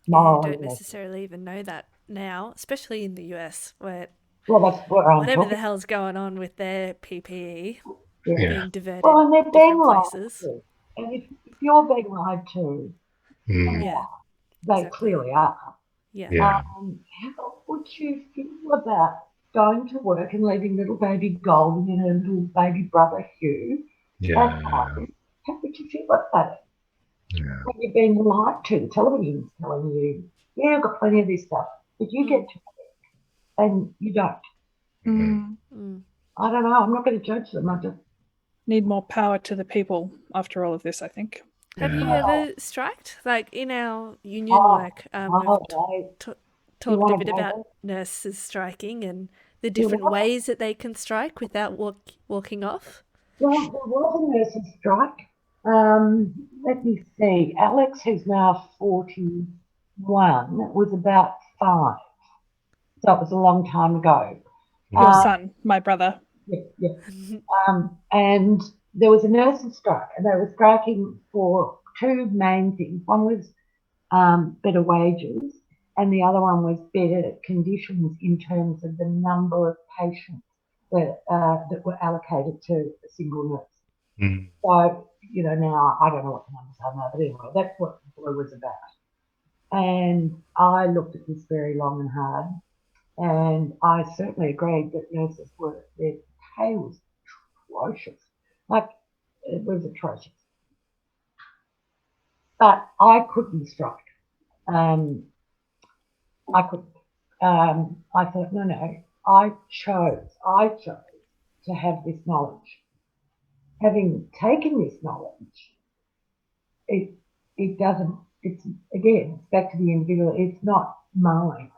morally you don't messy. necessarily even know that now, especially in the US, where that's what I'm whatever talking. the hell's going on with their PPE being diverted and they're being lied places. to. And if you're being lied to, they clearly are. How would you feel about going to work and leaving little baby Goldie and her little baby brother Hugh at home? How would you feel about it? When you're being lied to, the television's telling you, I've got plenty of this stuff, but you get to work and you don't. I don't know. I'm not going to judge them. I just need more power to the people after all of this, I think. Have you ever striked? Like in our union work, we've talked a bit about nurses striking and the different ways that they can strike without walking off. Well, there was a nurses strike. Let me see. Alex, who's now 41, was about 5. So it was a long time ago. Your son, my brother. Yeah. And there was a nurses strike, and they were striking for 2 main things. One was better wages, and the other one was better conditions in terms of the number of patients that were allocated to a single nurse. So, now I don't know what the numbers are now, but anyway, that's what it was about. And I looked at this very long and hard, and I certainly agreed that nurses their pay was atrocious. Like, it was atrocious. But I couldn't strike. I couldn't. I thought, no, I chose to have this knowledge. Having taken this knowledge, it doesn't, it's back to the individual, it's not mine,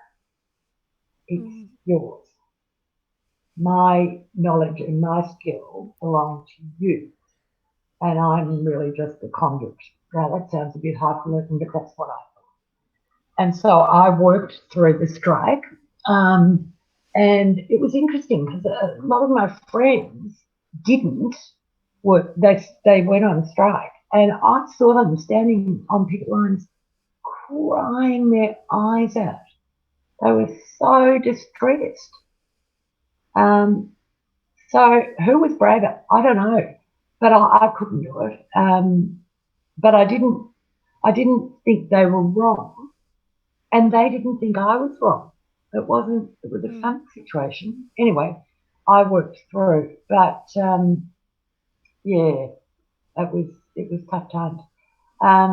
it's yours. My knowledge and my skill belong to you, and I'm really just a conduit. Now that sounds a bit highfalutin, but that's what I thought. And so I worked through the strike, and it was interesting because a lot of my friends didn't work. They went on strike, and I saw them standing on picket lines crying their eyes out. They were so distressed. So who was braver? I don't know, but I couldn't do it. But I didn't think they were wrong, and they didn't think I was wrong. It was a fun situation. Anyway, I worked through, but it was tough times. I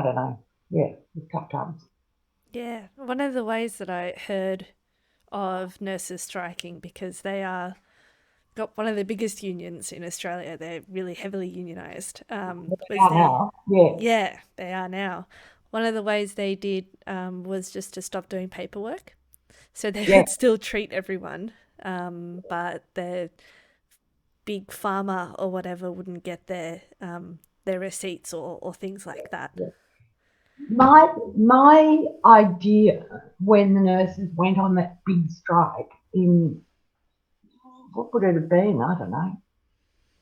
don't know. Yeah, it was tough times. Yeah, one of the ways that I heard of nurses striking, because they are got one of the biggest unions in Australia. They're really heavily unionised. They are now. Yeah, they are now. One of the ways they did was just to stop doing paperwork. So they would still treat everyone, but the big pharma or whatever wouldn't get their receipts or things like that. Yeah. My idea when the nurses went on that big strike in, what would it have been? I don't know,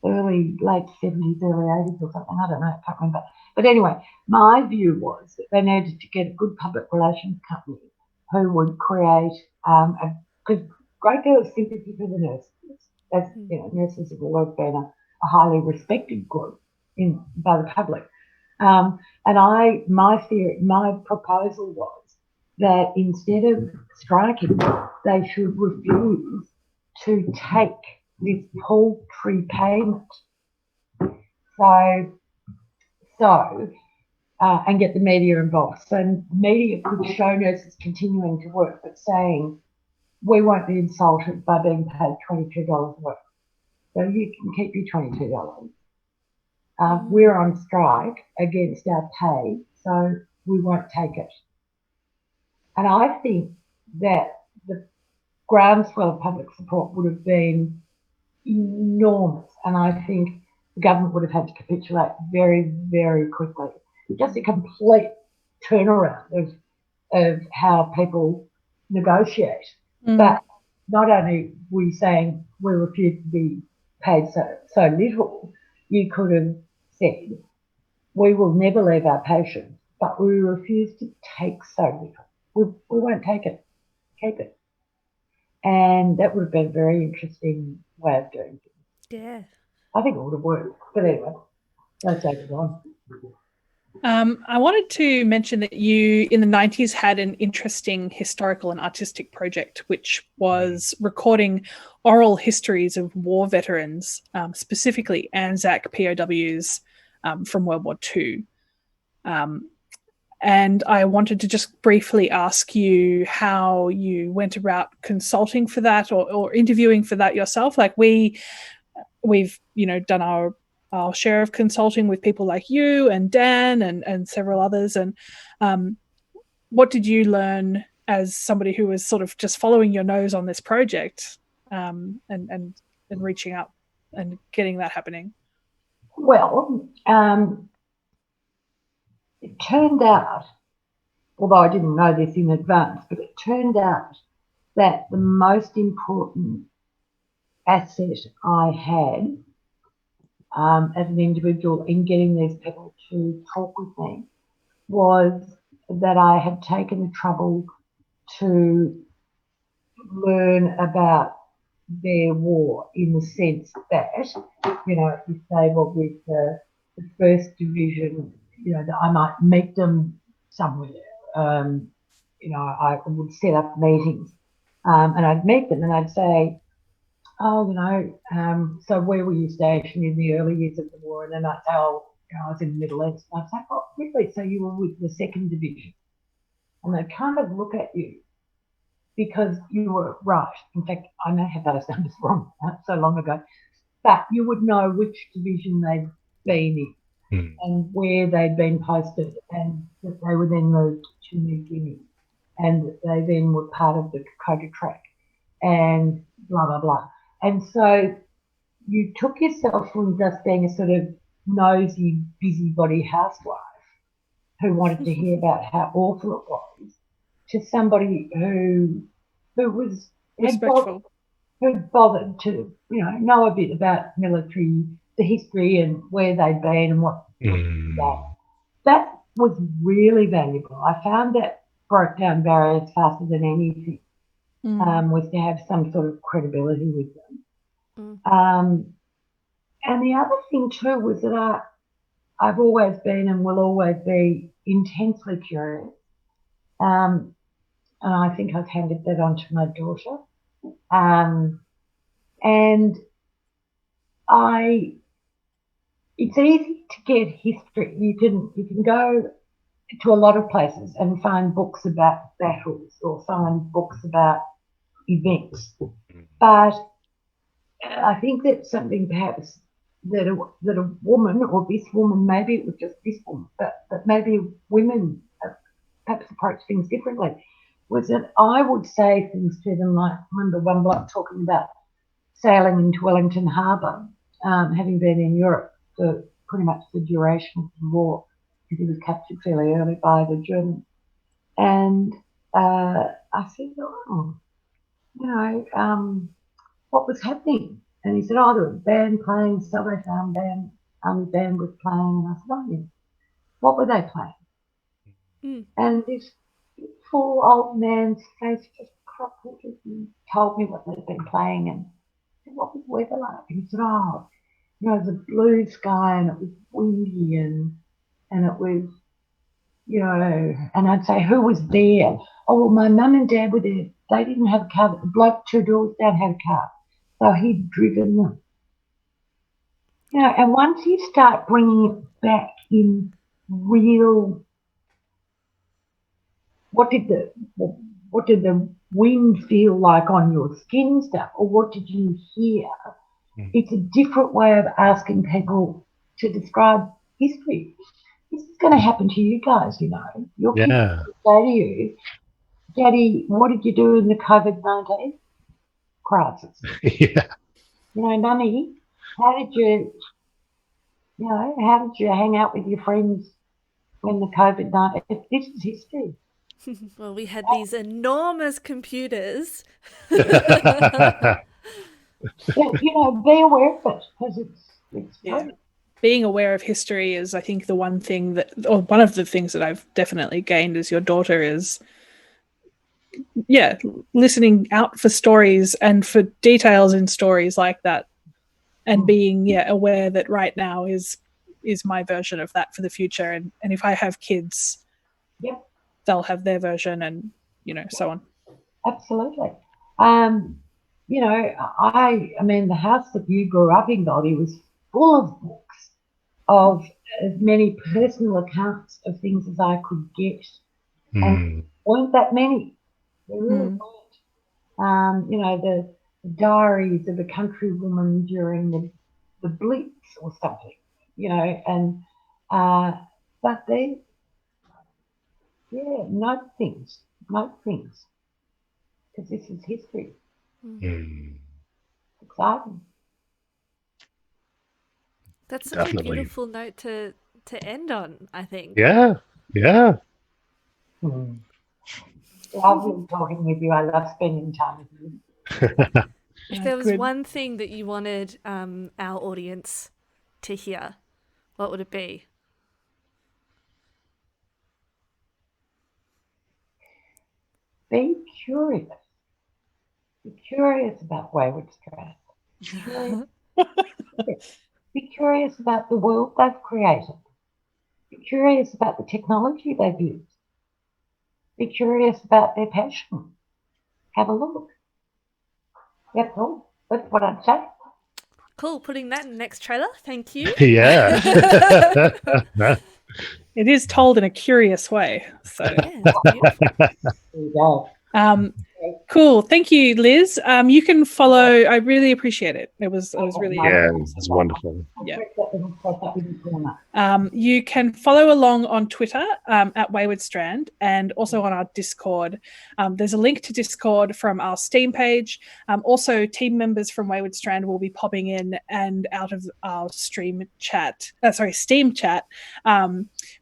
late 70s, early 80s or something. I don't know, I can't remember. But anyway, my view was that they needed to get a good public relations company who would create a great deal of sympathy for the nurses. As nurses have always been a highly respected group by the public. And my proposal was that instead of striking, they should refuse to take this paltry payment. And get the media involved. So media could show nurses continuing to work, but saying, we won't be insulted by being paid $22 a week. So you can keep your $22. We're on strike against our pay, so we won't take it. And I think that the groundswell of public support would have been enormous, and I think the government would have had to capitulate very, very quickly. Just a complete turnaround of how people negotiate. But not only were you saying we refuse to be paid so little, you could have said, we will never leave our patients, but we refuse to take so little. We won't take it. Keep it. And that would have been a very interesting way of doing things. Yeah. I think it would have worked. But anyway, let's take it on. I wanted to mention that you, in the 90s, had an interesting historical and artistic project, which was recording oral histories of war veterans, specifically Anzac POWs from World War II. And I wanted to just briefly ask you how you went about consulting for that or interviewing for that yourself. Like we've done our share of consulting with people like you and Dan and several others. And what did you learn as somebody who was sort of just following your nose on this project and reaching out and getting that happening? Well, it turned out, although I didn't know this in advance, but it turned out that the most important asset I had as an individual in getting these people to talk with me was that I had taken the trouble to learn about their war, in the sense that, if they were with the 1st Division, that I might meet them somewhere. I would set up meetings and I'd meet them and I'd say, so where were you stationed in the early years of the war? And then I'd say, I was in the Middle East. And I'd say, oh, really? So you were with the 2nd Division? And they'd kind of look at you because you were right. In fact, I may have those numbers wrong, so long ago. But you would know which division they'd been in and where they'd been posted, and that they were then moved to New Guinea and that they then were part of the Dakota Track and blah, blah, blah. And so you took yourself from just being a sort of nosy, busybody housewife who wanted to hear about how awful it was to somebody who was respectful, who bothered to know a bit about military, the history and where they'd been and what that was really valuable. I found that broke down barriers faster than anything. Was to have some sort of credibility with them. And the other thing too was that I've always been and will always be intensely curious. And I think I've handed that on to my daughter. And it's easy to get history. You can go to a lot of places and find books about battles or find books about events. But I think that's something perhaps that a woman, or this woman, maybe it was just this woman, but maybe women perhaps approach things differently, was that I would say things to them like, I remember one bloke talking about sailing into Wellington Harbour, having been in Europe for pretty much the duration of the war, because he was captured fairly early by the Germans. And I said, what was happening? And he said, there was a band playing, Salvation Army band was playing. And I said, yeah. What were they playing? And this full old man's face just crumpled and told me what they'd been playing and I said, what was the weather like? And he said, the blue sky, and it was windy, and it was, and I'd say, who was there? Oh, well, my mum and dad were there. They didn't have a car, but the bloke 2 doors down had a car. So he'd driven them. And once you start bringing it back in real, what did the wind feel like on your skin stuff, or what did you hear? It's a different way of asking people to describe history. This is going to happen to you guys, Your kids will say to you, Daddy, what did you do in the COVID-19 crisis? Yeah. Mummy, how did you hang out with your friends when the COVID-19? This is history. Well, we had these enormous computers. Be aware of it, because it's funny. Being aware of history is, I think, one of the things that I've definitely gained as your daughter is, listening out for stories and for details in stories like that, and being aware that right now is my version of that for the future, and if I have kids, they'll have their version, and so on. Absolutely. I mean, the house that you grew up in, Goldie, was full of books of as many personal accounts of things as I could get. And weren't that many. There really weren't. The diaries of a country woman during the Blitz or something, but they, note things, because this is history. Exciting. That's such a beautiful note to end on, I think. Yeah. Lovely talking with you. I love spending time with you. If there was one thing that you wanted our audience to hear, what would it be? Be curious. Be curious about Wayward Strand. Be curious about the world they've created. Be curious about the technology they've used. Be curious about their passion. Have a look. That's all. That's what I'd say. Cool. Putting that in the next trailer. Thank you. Yeah. It is told in a curious way. So beautiful. There you go. Cool. Thank you, Liz. You can follow. I really appreciate it. It was really it's wonderful. Yeah. You can follow along on Twitter at Wayward Strand, and also on our Discord. There's a link to Discord from our Steam page. Also, team members from Wayward Strand will be popping in and out of our Steam chat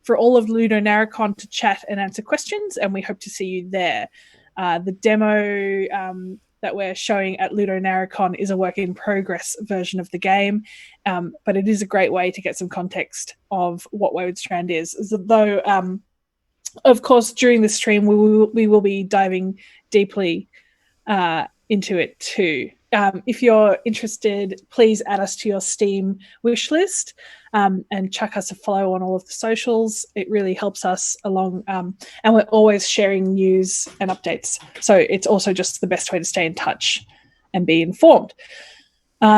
for all of LudoNarraCon to chat and answer questions, and we hope to see you there. The demo that we're showing at LudoNarraCon is a work in progress version of the game, but it is a great way to get some context of what Wayward Strand is. Though, of course, during the stream, we will be diving deeply into it too. If you're interested, please add us to your Steam wish list and chuck us a follow on all of the socials. It really helps us along, and we're always sharing news and updates. So it's also just the best way to stay in touch and be informed.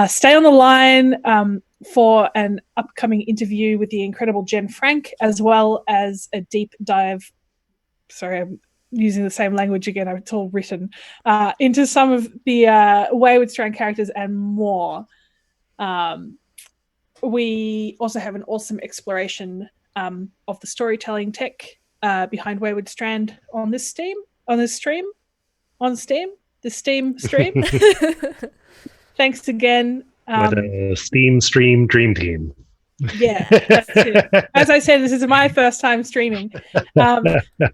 Stay on the line for an upcoming interview with the incredible Jen Frank, as well as a deep dive. Sorry, I'm using the same language again. It's all written into some of the Wayward Strand characters and more. We also have an awesome exploration of the storytelling tech behind Wayward Strand on this Steam stream. Thanks again. With a Steam stream dream team. Yeah, that's it. As I said, this is my first time streaming.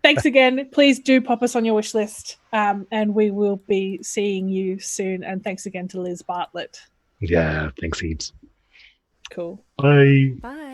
Thanks again. Please do pop us on your wish list, and we will be seeing you soon. And thanks again to Liz Bartlett. Yeah, thanks heaps. Cool. Bye. Bye.